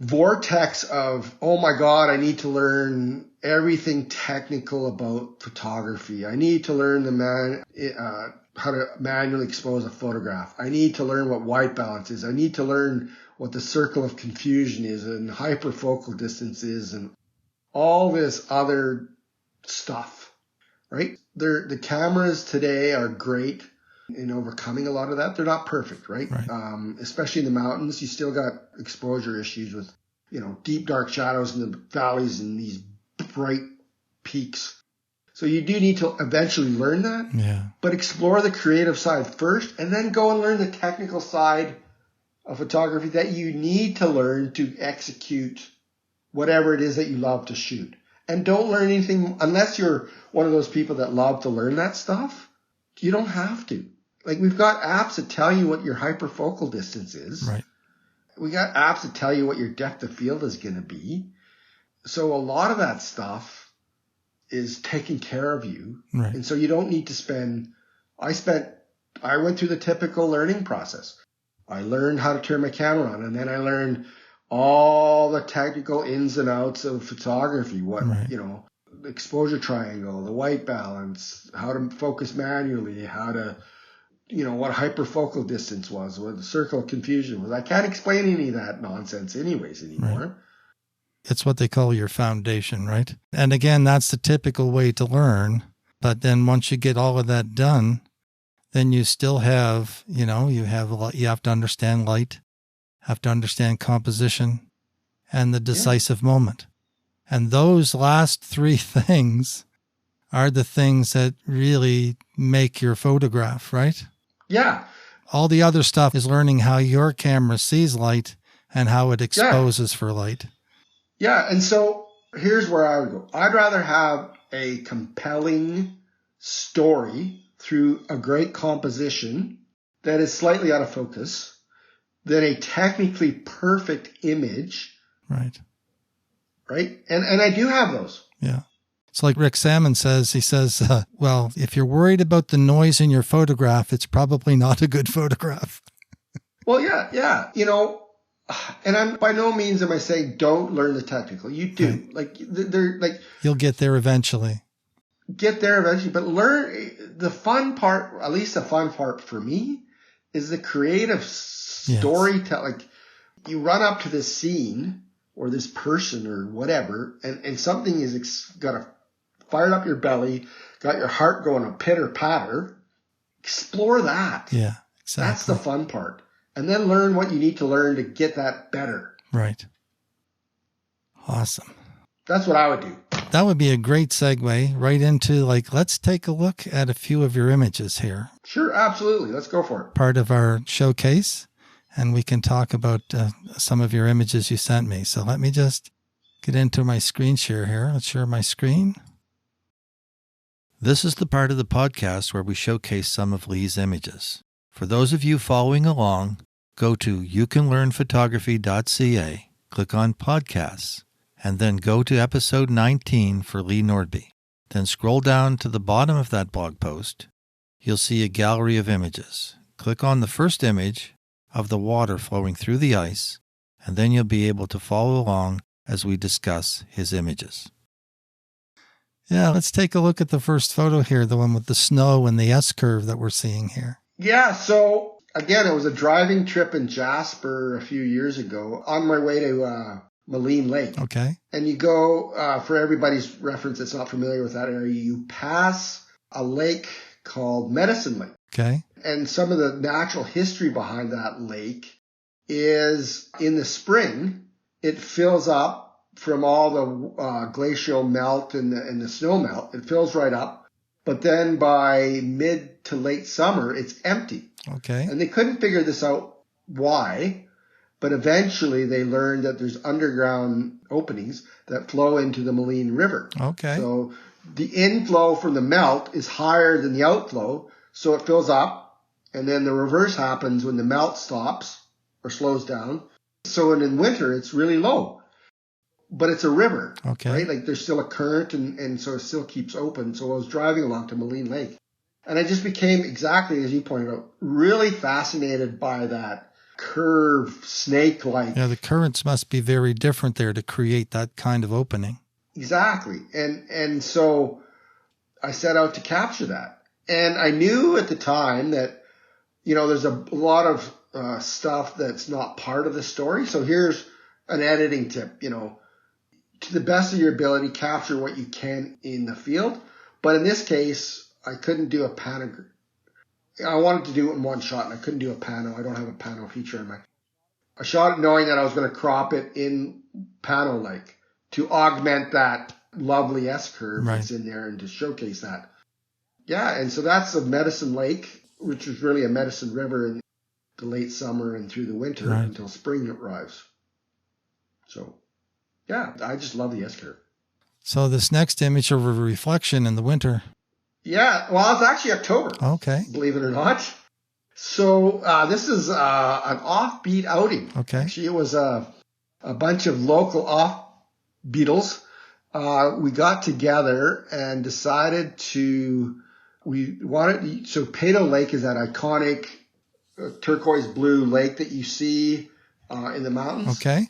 vortex of, oh my God, I need to learn everything technical about photography. I need to learn how to manually expose a photograph. I need to learn what white balance is. I need to learn what the circle of confusion is and hyperfocal distance is and all this other stuff, right? The cameras today are great in overcoming a lot of that. They're not perfect, right? Especially in the mountains, you still got exposure issues with, deep dark shadows in the valleys and these bright peaks. So you do need to eventually learn that. Yeah. But explore the creative side first and then go and learn the technical side of photography that you need to learn to execute whatever it is that you love to shoot. And don't learn anything unless you're one of those people that love to learn that stuff. You don't have to. Like, we've got apps that tell you what your hyperfocal distance is. Right. We got apps that tell you what your depth of field is going to be. So a lot of that stuff is taking care of you. Right. And so you don't need to I went through the typical learning process. I learned how to turn my camera on, and then I learned all the technical ins and outs of photography, the exposure triangle, the white balance, how to focus manually, how to, what hyperfocal distance was, what the circle of confusion was. I can't explain any of that nonsense anyways anymore. Right. It's what they call your foundation, right? And again, that's the typical way to learn. But then once you get all of that done, then you still have, you have to understand light, have to understand composition and the decisive moment. And those last three things are the things that really make your photograph, right? Yeah. All the other stuff is learning how your camera sees light and how it exposes for light. Yeah, and so here's where I would go. I'd rather have a compelling story through a great composition that is slightly out of focus than a technically perfect image. Right. Right? And I do have those. Yeah. It's like Rick Salmon says. He says, well, if you're worried about the noise in your photograph, it's probably not a good photograph. Well, yeah. And I'm by no means am I saying don't learn the technical. You do. Right. You'll get there eventually. But learn the fun part. At least the fun part for me is the creative storytelling. Like, you run up to this scene or this person or whatever, and something is got a fired up your belly, got your heart going a pitter patter. Explore that. Yeah, exactly. That's the fun part. And then learn what you need to learn to get that better. Right. Awesome. That's what I would do. That would be a great segue right into, let's take a look at a few of your images here. Sure, absolutely. Let's go for it. Part of our showcase, and we can talk about some of your images you sent me. So let me just get into my screen share here. Let's share my screen. This is the part of the podcast where we showcase some of Lee's images. For those of you following along, go to youcanlearnphotography.ca, click on podcasts, and then go to episode 19 for Lee Nordbye. Then scroll down to the bottom of that blog post. You'll see a gallery of images. Click on the first image of the water flowing through the ice, and then you'll be able to follow along as we discuss his images. Yeah, let's take a look at the first photo here, the one with the snow and the S-curve that we're seeing here. Yeah, so again, it was a driving trip in Jasper a few years ago on my way to Maligne Lake. Okay. And you go, for everybody's reference that's not familiar with that area, you pass a lake called Medicine Lake. Okay. And some of the natural history behind that lake is in the spring, it fills up from all the glacial melt and the snow melt. It fills right up. But then by mid to late summer, it's empty. Okay. And they couldn't figure this out why, but eventually they learned that there's underground openings that flow into the Maligne River. Okay. So the inflow from the melt is higher than the outflow. So it fills up, and then the reverse happens when the melt stops or slows down. So in winter, it's really low, but it's a river, right? Like there's still a current, and so it still keeps open. So I was driving along to Moline Lake, and I just became, exactly as you pointed out, really fascinated by that curve, snake-like. Yeah, the currents must be very different there to create that kind of opening. Exactly. And so I set out to capture that. And I knew at the time that, there's a lot of stuff that's not part of the story. So here's an editing tip, to the best of your ability, capture what you can in the field. But in this case, I couldn't do a pano. I wanted to do it in one shot, and I couldn't do a pano. I don't have a pano feature in I shot it knowing that I was going to crop it in pano-like to augment that lovely S-curve that's in there and to showcase that. Yeah, and so that's a Medicine Lake, which is really a Medicine River in the late summer and through the winter until spring arrives. So, yeah, I just love the S-curve. So this next image of a reflection in the winter. Yeah, well, it's actually October. Okay. Believe it or not. So this is an offbeat outing. Okay. Actually, it was a bunch of local offbeatles. We got together and decided so Peyto Lake is that iconic turquoise blue lake that you see in the mountains. Okay.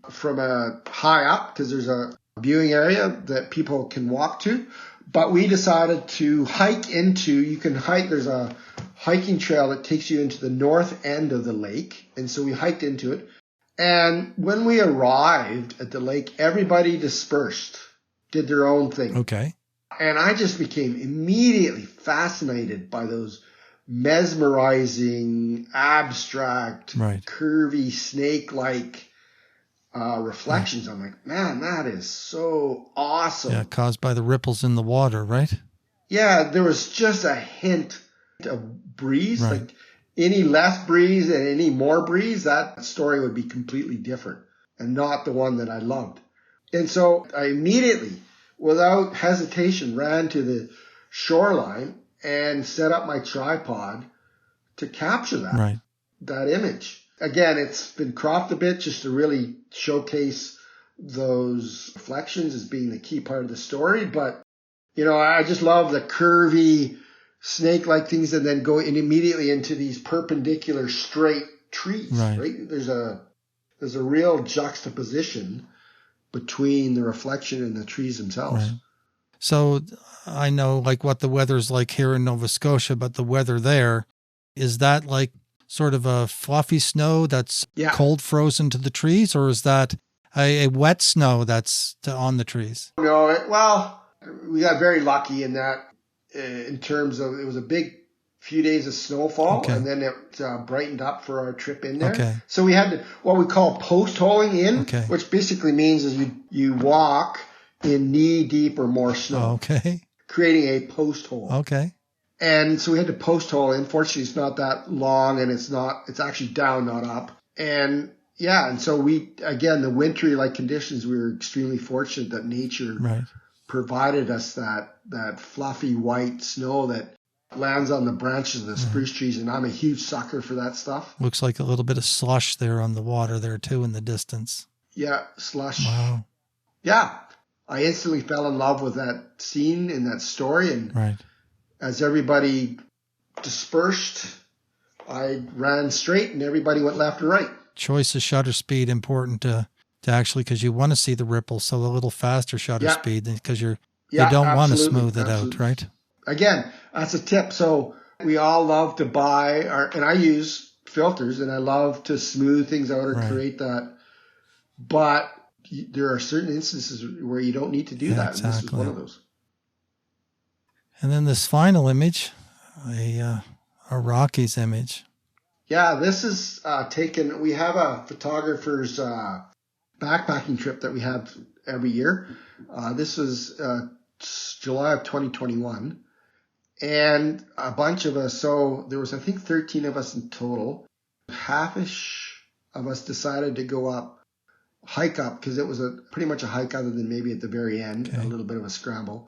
From a high up, because there's a viewing area that people can walk to. But we decided to there's a hiking trail that takes you into the north end of the lake. And so we hiked into it. And when we arrived at the lake, everybody dispersed, did their own thing. Okay. And I just became immediately fascinated by those mesmerizing, abstract, curvy, snake-like reflections. I'm like, man, that is so awesome. Yeah, caused by the ripples in the water, right? Yeah, there was just a hint of breeze. Like any less breeze and any more breeze, that story would be completely different and not the one that I loved. And so I immediately, without hesitation, ran to the shoreline and set up my tripod to capture that image. Again, it's been cropped a bit just to really showcase those reflections as being the key part of the story. But, I just love the curvy snake-like things and then go immediately into these perpendicular straight trees, right? There's a real juxtaposition between the reflection and the trees themselves. Right. So I know like what the weather's like here in Nova Scotia, but the weather there, is that like sort of a fluffy snow that's cold frozen to the trees, or is that a wet snow that's on the trees? No, we got very lucky in that in terms of it was a big few days of snowfall, and then it brightened up for our trip in there. Okay. So we had what we call post-holing in, which basically means is you walk in knee-deep or more snow, creating a post-hole. Okay. And so we had to post-hole in. Fortunately, it's not that long, and it's actually down, not up. And and so the wintry-like conditions, we were extremely fortunate that nature provided us that fluffy white snow that lands on the branches of the spruce trees, and I'm a huge sucker for that stuff. Looks like a little bit of slush there on the water there too in the distance. Yeah, slush. Wow. Yeah, I instantly fell in love with that scene and that story, and as everybody dispersed, I ran straight and everybody went left or right. Choice of shutter speed important to actually, because you want to see the ripples, so a little faster shutter speed because you don't want to smooth it out, right? Again, that's a tip. So we all love to buy and I use filters and I love to smooth things out or create that. But there are certain instances where you don't need to do that. Exactly. And this is one of those. And then this final image, a Rockies image. Yeah, this is taken. We have a photographer's backpacking trip that we have every year. This was July of 2021. And a bunch of us, so there was, I think, 13 of us in total. Half-ish of us decided to go hike up, because it was pretty much a hike other than maybe at the very end, a little bit of a scramble.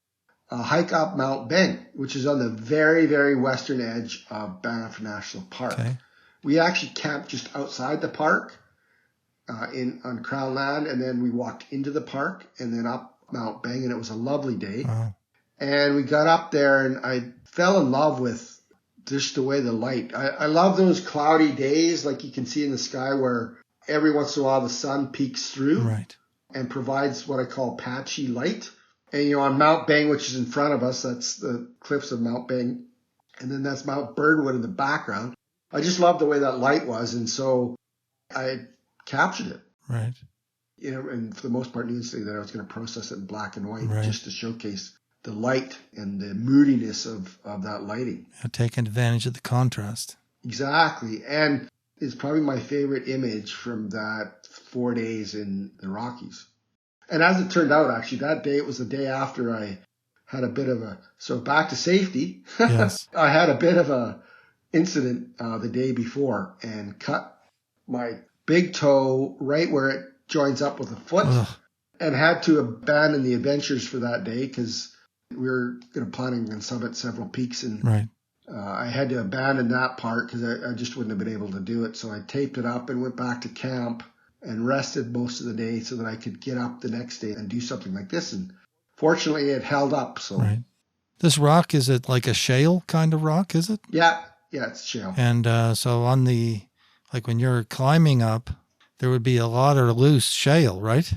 hike up Mount Beng, which is on the very, very western edge of Banff National Park. Okay. We actually camped just outside the park on Crown land, and then we walked into the park and then up Mount Beng, and it was a lovely day. Wow. And we got up there, and I fell in love with just the way the light. I love those cloudy days like you can see in the sky where every once in a while the sun peeks through Right. and provides what I call patchy light. And, on Mount Beng, which is in front of us, that's the cliffs of Mount Beng. And then that's Mount Birdwood in the background. I just loved the way that light was. And so I captured it. Right. And for the most part, needless to say that I was going to process it in black and white Right. just to showcase the light and the moodiness of that lighting. Taking advantage of the contrast. Exactly. And it's probably my favorite image from that 4 days in the Rockies. And as it turned out, actually, that day, it was the day after I had a bit of so back to safety. Yes. I had a bit of a incident the day before and cut my big toe right where it joins up with the foot. Ugh. And had to abandon the adventures for that day because we were planning on summit several peaks, and Right. I had to abandon that part because I just wouldn't have been able to do it. So I taped it up and went back to camp and rested most of the day so that I could get up the next day and do something like this. And fortunately, it held up. So Right. This rock, is it like a shale kind of rock, is it? yeah, it's shale. And so on when you're climbing up, there would be a lot of loose shale, right?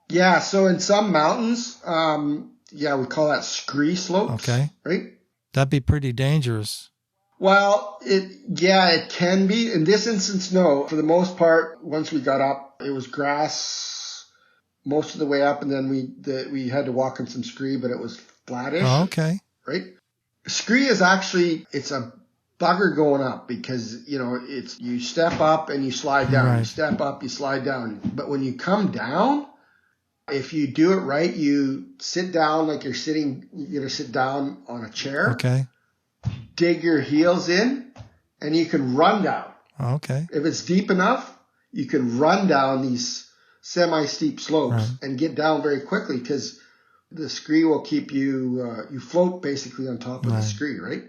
Yeah, so in some mountains, we call that scree slopes. Okay. Right? That'd be pretty dangerous. Well, it can be. In this instance, no. For the most part, once we got up, it was grass most of the way up, and then we had to walk on some scree, but it was flattish. Oh, okay. Right? Scree is actually, it's a bugger going up because, it's you step up and you slide down. Right. You step up, you slide down. But when you come down, if you do it right, you sit down like you're going to sit down on a chair. Okay. Dig your heels in, and you can run down. Okay. If it's deep enough, you can run down these semi-steep slopes Right. and get down very quickly because the scree will keep you, you float basically on top of Right. the scree, right?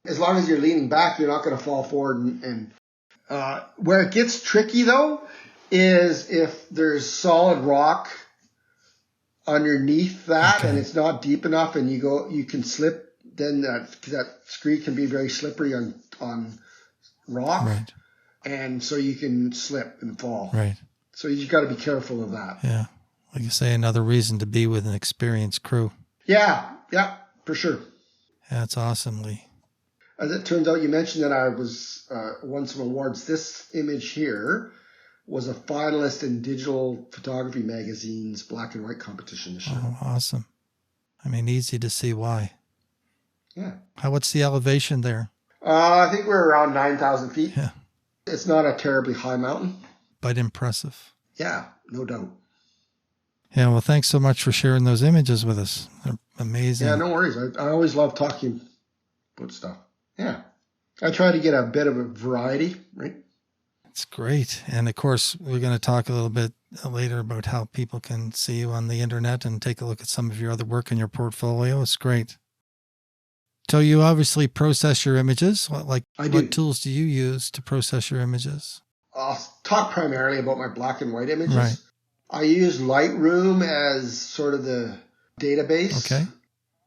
As long as you're leaning back, you're not going to fall forward. And where it gets tricky, though, is if there's solid rock underneath that Okay. and it's not deep enough and you can slip. Then that scree can be very slippery on rock. Right. And so you can slip and fall. Right. So you got to be careful of that. Yeah. Like you say, another reason to be with an experienced crew. Yeah, for sure. Yeah, that's awesome, Lee. As it turns out, you mentioned that I won some awards. This image here was a finalist in Digital Photography Magazine's black and white competition this year. Oh, awesome. I mean, easy to see why. Yeah. What's the elevation there? I think we're around 9,000 feet. Yeah. It's not a terribly high mountain. But impressive. Yeah, no doubt. Yeah, well, thanks so much for sharing those images with us. They're amazing. Yeah, no worries. I always love talking about stuff. Yeah. I try to get a bit of a variety, right? It's great. And of course, we're going to talk a little bit later about how people can see you on the internet and take a look at some of your other work in your portfolio. It's great. So you obviously process your images. What tools do you use to process your images? I'll talk primarily about my black and white images. Right. I use Lightroom as sort of the database. Okay.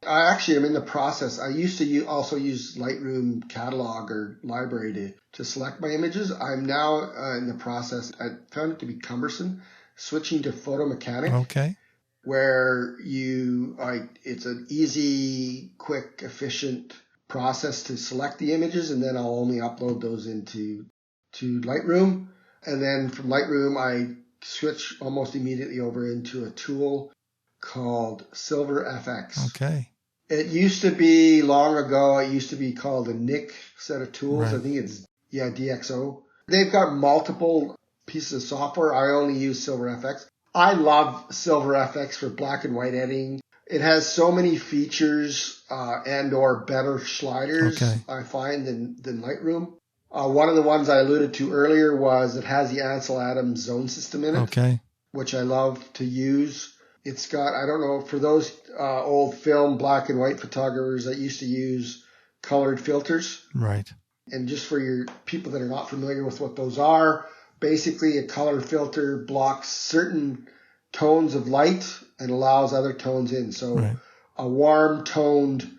I actually am in the process. I used to also use Lightroom catalog or library to select my images. I'm now in the process. I found it to be cumbersome, switching to Photo Mechanic. Okay. Where it's an easy, quick, efficient process to select the images, and then I'll only upload those into Lightroom. And then from Lightroom, I switch almost immediately over into a tool called Silver FX. Okay. It used to be long ago, it used to be called a NIC set of tools. Right. I think it's, DxO. They've got multiple pieces of software. I only use Silver FX. I love Silver FX for black and white editing. It has so many features and or better sliders, Okay. I find, than Lightroom. One of the ones I alluded to earlier was it has the Ansel Adams zone system in it, Okay. which I love to use. It's got, I don't know, for those old film black and white photographers that used to use colored filters. Right. And just for your people that are not familiar with what those are, basically a color filter blocks certain tones of light and allows other tones in. So Right. a warm toned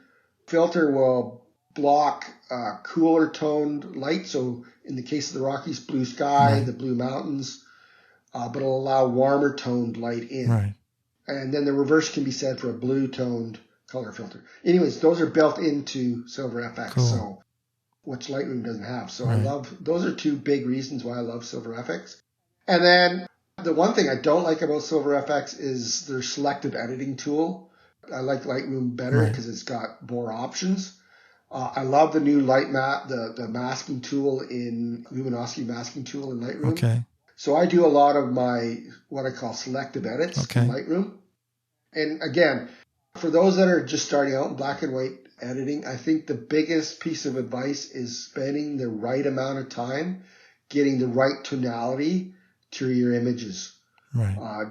filter will block cooler toned light. So in the case of the Rockies, blue sky, Right. the blue mountains, but it'll allow warmer toned light in. Right. And then the reverse can be said for a blue toned color filter. Anyways, those are built into Silver FX. Cool. So which Lightroom doesn't have. So Right. those are two big reasons why I love Silver FX. And then the one thing I don't like about Silver FX is their selective editing tool. I like Lightroom better because it's got more options. I love the new the masking tool in luminosity masking tool in Lightroom. Okay. So I do a lot of my what I call selective edits in Lightroom. And again, for those that are just starting out in black and white editing, I think the biggest piece of advice is spending the right amount of time getting the right tonality to your images. Right.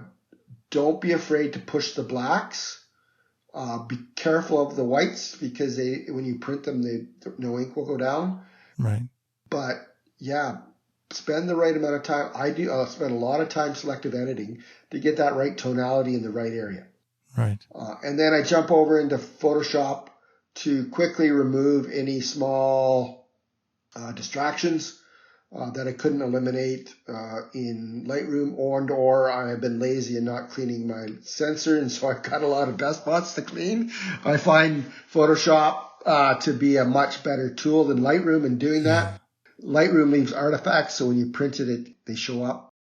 Don't be afraid to push the blacks. Be careful of the whites because when you print them, no ink will go down. Right. But yeah, spend the right amount of time. I'll spend a lot of time selective editing to get that right tonality in the right area. Right. And then I jump over into Photoshop to quickly remove any small distractions that I couldn't eliminate in Lightroom, or I have been lazy and not cleaning my sensor, and so I've got a lot of dust spots to clean. I find Photoshop to be a much better tool than Lightroom in doing that. Lightroom leaves artifacts, so when you print it, they show up.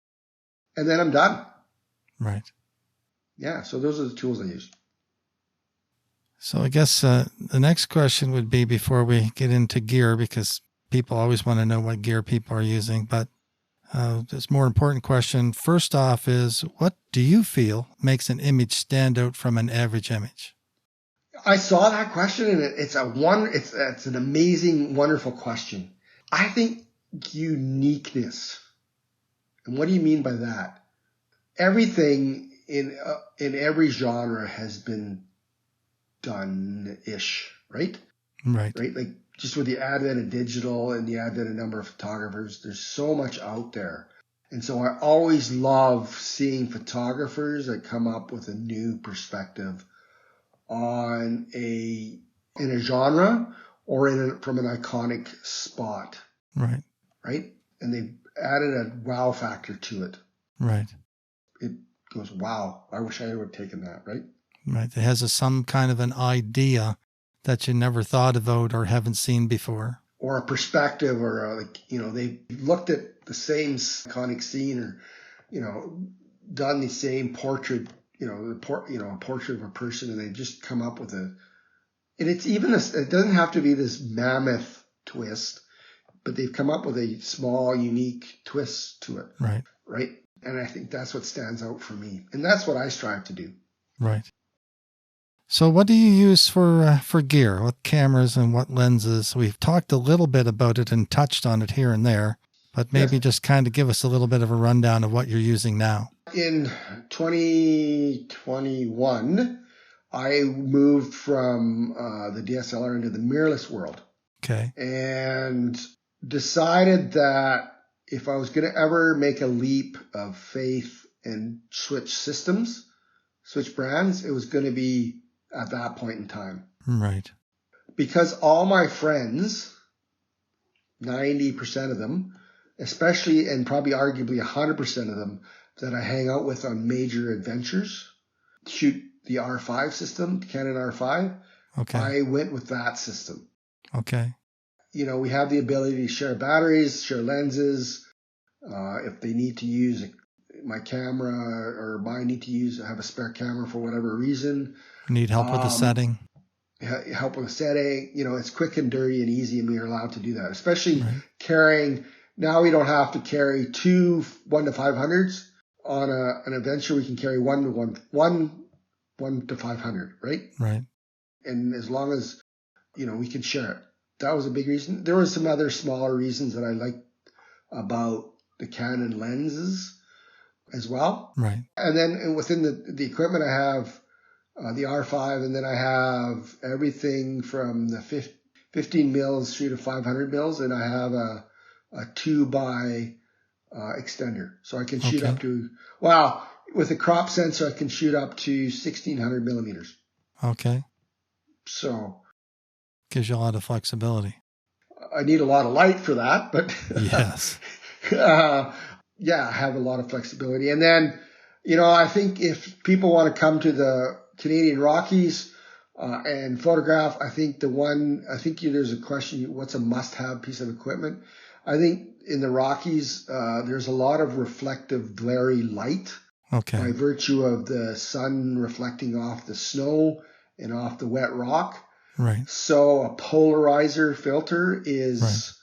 And then I'm done. Right. Yeah, so those are the tools I use. So I guess the next question would be, before we get into gear, because people always want to know what gear people are using, but this more important question first off is, what do you feel makes an image stand out from an average image? I saw that question, and it's an amazing, wonderful question. I think uniqueness. And what do you mean by that? Everything in every genre has been done-ish, right? Right. Right? Like just with the advent of digital and the advent of a number of photographers, there's so much out there. And so I always love seeing photographers that come up with a new perspective on in a genre or from an iconic spot. Right. Right? And they've added a wow factor to it. Right. It goes, wow, I wish I would have taken that, right? Right. It has some kind of an idea that you never thought about or haven't seen before. Or a perspective, or they looked at the same iconic scene, or, done the same portrait, a portrait of a person, and they just come up with and it's even it doesn't have to be this mammoth twist, but they've come up with a small, unique twist to it. Right. Right. And I think that's what stands out for me. And that's what I strive to do. Right. So what do you use for gear? What cameras and what lenses? We've talked a little bit about it and touched on it here and there, but maybe just kind of give us a little bit of a rundown of what you're using now. In 2021, I moved from the DSLR into the mirrorless world. Okay. And decided that if I was going to ever make a leap of faith and switch brands, it was going to be at that point in time. Right. Because all my friends, 90% of them, especially and probably arguably 100% of them that I hang out with on major adventures, shoot the R5 system, the Canon R5. Okay. I went with that system. Okay. We have the ability to share batteries, share lenses. If they need to use my camera or I need to have a spare camera for whatever reason. Need help with the setting? Help with the setting. It's quick and dirty and easy, and we are allowed to do that. Especially carrying. Now we don't have to carry two 1-to-500s on an adventure. We can carry one to 500, right? Right. And as long as we can share it. That was a big reason. There were some other smaller reasons that I liked about the Canon lenses. as well. Right. And then within the equipment, I have the R5, and then I have everything from the 15 mils through to 500 mils, and I have a 2x extender. So I can shoot up to, with a crop sensor, I can shoot up to 1600 millimeters. Okay. So gives you a lot of flexibility. I need a lot of light for that, but yes. I have a lot of flexibility. And then, I think if people want to come to the Canadian Rockies and photograph, there's a question, what's a must-have piece of equipment? I think in the Rockies, there's a lot of reflective, glary light by virtue of the sun reflecting off the snow and off the wet rock. Right. So a polarizer filter is,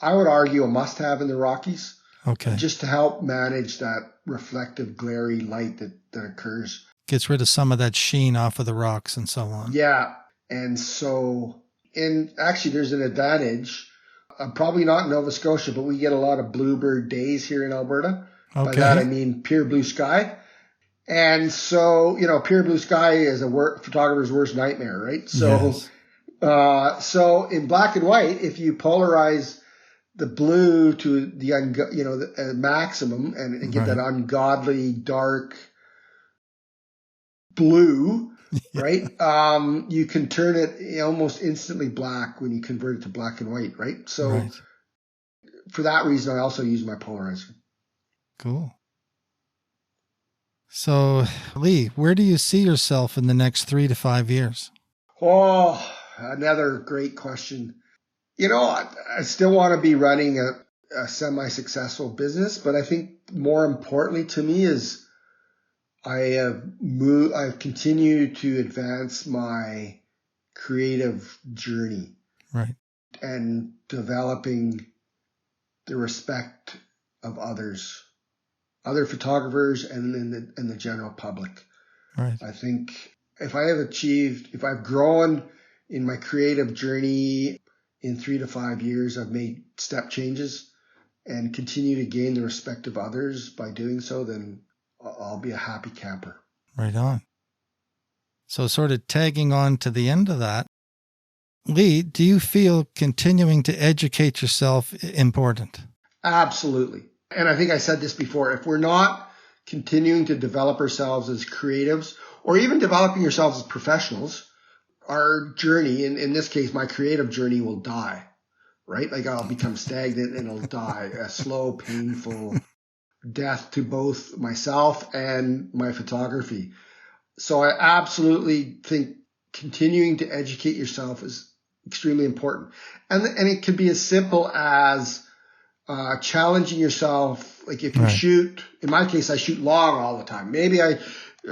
I would argue, a must-have in the Rockies. Okay. Just to help manage that reflective, glary light that occurs. Gets rid of some of that sheen off of the rocks and so on. Yeah. And so, actually there's an advantage. Probably not in Nova Scotia, but we get a lot of bluebird days here in Alberta. Okay. By that I mean pure blue sky. And so, pure blue sky is a photographer's worst nightmare, right? So, so in black and white, if you polarize the blue to the maximum and get that ungodly dark blue, right? You can turn it almost instantly black when you convert it to black and white, right? So for that reason, I also use my polarizer. Cool. So, Lee, where do you see yourself in the next 3 to 5 years? Oh, another great question. I still want to be running a semi-successful business, but I think more importantly to me is I've continued to advance my creative journey. Right. And developing the respect of others, other photographers and the general public. Right. I think if I've grown in my creative journey in 3 to 5 years, I've made step changes and continue to gain the respect of others by doing so, then I'll be a happy camper. Right on. So sort of tagging on to the end of that, Lee, do you feel continuing to educate yourself important? Absolutely. And I think I said this before, if we're not continuing to develop ourselves as creatives or even developing ourselves as professionals, our journey, in this case, my creative journey will die, right? Like I'll become stagnant and it'll die, a slow, painful death to both myself and my photography. So I absolutely think continuing to educate yourself is extremely important. And it can be as simple as challenging yourself. Like if you shoot, in my case, I shoot long all the time. Maybe I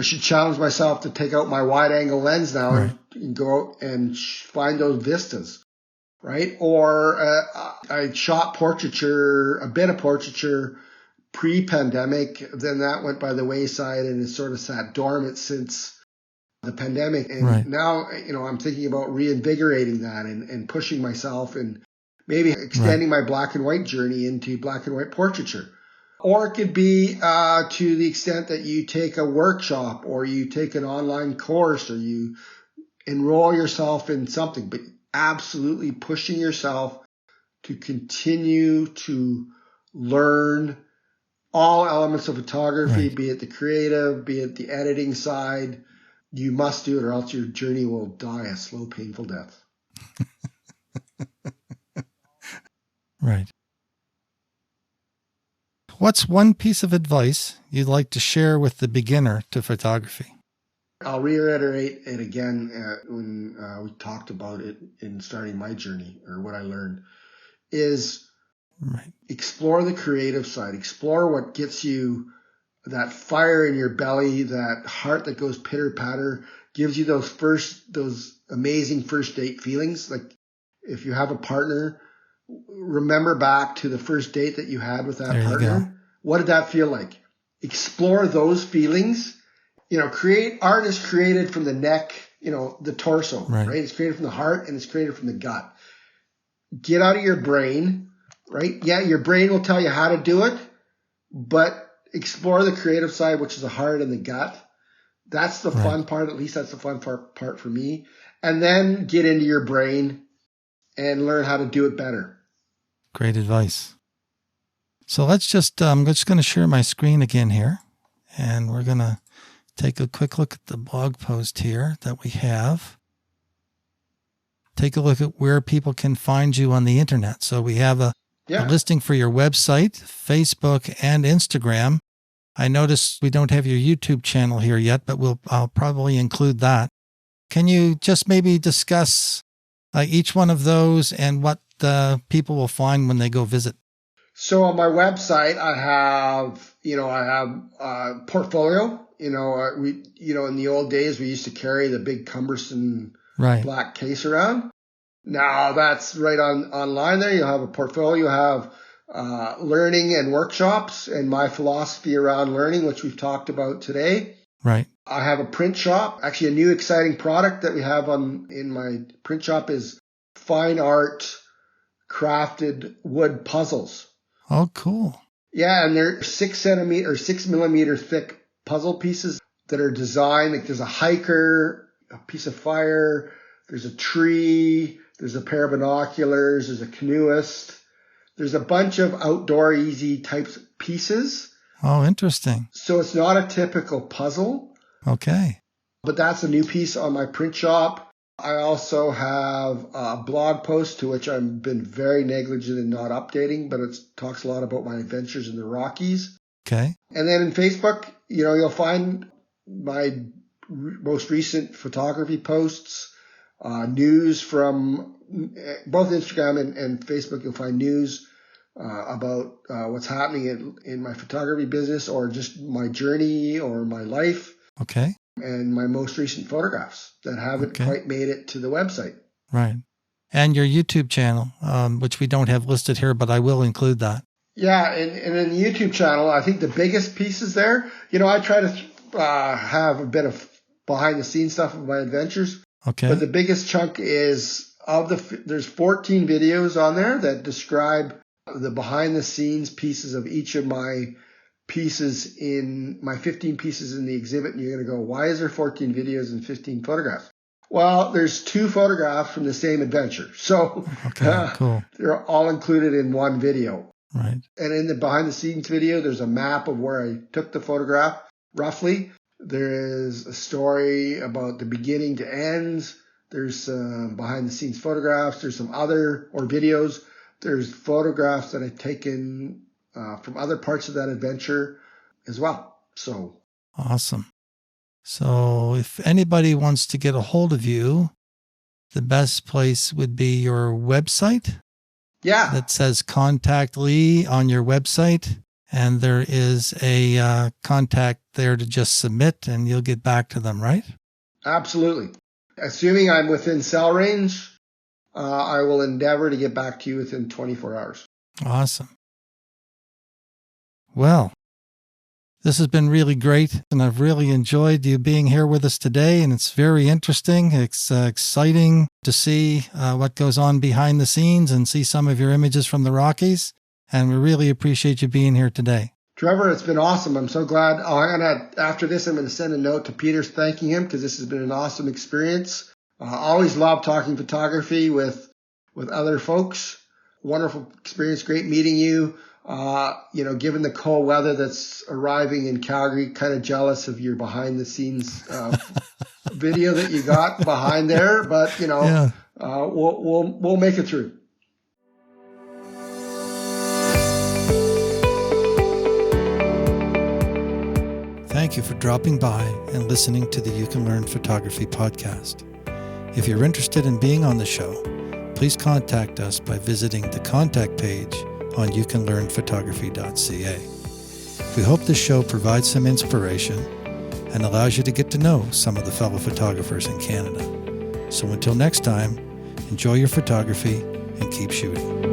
should challenge myself to take out my wide angle lens now and go out and find those vistas, right? Or I shot portraiture, a bit of portraiture pre-pandemic, then that went by the wayside and it's sort of sat dormant since the pandemic. And now, I'm thinking about reinvigorating that and pushing myself and maybe extending my black and white journey into black and white portraiture. Or it could be to the extent that you take a workshop or you take an online course or you enroll yourself in something, but absolutely pushing yourself to continue to learn all elements of photography, be it the creative, be it the editing side. You must do it or else your journey will die a slow, painful death. Right. What's one piece of advice you'd like to share with the beginner to photography? I'll reiterate it again when we talked about it in starting my journey, or what I learned, is explore the creative side. Explore what gets you that fire in your belly, that heart that goes pitter-patter, gives you those amazing first date feelings. Like if you have a partner, remember back to the first date that you had with that partner. What did that feel like? Explore those feelings. Art is created from the neck, the torso, right? It's created from the heart and it's created from the gut. Get out of your brain, right? Yeah, your brain will tell you how to do it, but explore the creative side, which is the heart and the gut. That's the Right. fun part. At least that's the fun part for me. And then get into your brain and learn how to do it better. Great advice. So I'm just going to share my screen again here, and we're going to take a quick look at the blog post here that we have. Take a look at where people can find you on the internet. So we have a listing for your website, Facebook, and Instagram. I noticed we don't have your YouTube channel here yet, but I'll probably include that. Can you just maybe discuss each one of those and what people will find when they go visit? So on my website, I have a portfolio. In the old days, we used to carry the big cumbersome black case around. Now that's right online there. You'll have a portfolio. You'll have learning and workshops and my philosophy around learning, which we've talked about today. Right. I have a print shop. Actually, a new exciting product that we have in my print shop is fine art crafted wood puzzles. Oh, cool. Yeah, and they're 6 millimeter thick puzzle pieces that are designed. Like there's a hiker, a piece of fire, there's a tree, there's a pair of binoculars, there's a canoeist. There's a bunch of outdoor easy types of pieces. Oh, interesting. So it's not a typical puzzle. Okay. But that's a new piece on my print shop. I also have a blog post to which I've been very negligent in not updating, but it talks a lot about my adventures in the Rockies. Okay. And then in Facebook, you'll find my most recent photography posts, news from both Instagram and Facebook. You'll find news about what's happening in my photography business or just my journey or my life. Okay. And my most recent photographs that haven't quite made it to the website. Right. And your YouTube channel, which we don't have listed here, but I will include that. Yeah. And in the YouTube channel, I think the biggest pieces there, I try to have a bit of behind the scenes stuff of my adventures. Okay. But the biggest chunk is there's 14 videos on there that describe the behind the scenes pieces of each of my pieces in my 15 pieces in the exhibit. And you're going to go, why is there 14 videos and 15 photographs? Well, there's 2 photographs from the same adventure. So cool. They're all included in one video. Right. And in the behind the scenes video, there's a map of where I took the photograph roughly. There is a story about the beginning to ends. There's behind the scenes photographs. There's some videos. There's photographs that I've taken from other parts of that adventure as well. So awesome. So if anybody wants to get a hold of you, the best place would be your website. Yeah. That says contact Lee on your website. And there is a contact there to just submit and you'll get back to them, right? Absolutely. Assuming I'm within cell range, I will endeavor to get back to you within 24 hours. Awesome. Well, this has been really great, and I've really enjoyed you being here with us today, and it's very interesting. It's exciting to see what goes on behind the scenes and see some of your images from the Rockies, and we really appreciate you being here today. Trevor, it's been awesome. I'm so glad. After this, I'm going to send a note to Peter thanking him because this has been an awesome experience. Always love talking photography with other folks. Wonderful experience. Great meeting you. Given the cold weather that's arriving in Calgary, kind of jealous of your behind the scenes video that you got behind there, but we'll make it through. Thank you for dropping by and listening to the You Can Learn Photography podcast. If you're interested in being on the show, please contact us by visiting the contact page on youcanlearnphotography.ca. We hope this show provides some inspiration and allows you to get to know some of the fellow photographers in Canada. So until next time, enjoy your photography and keep shooting.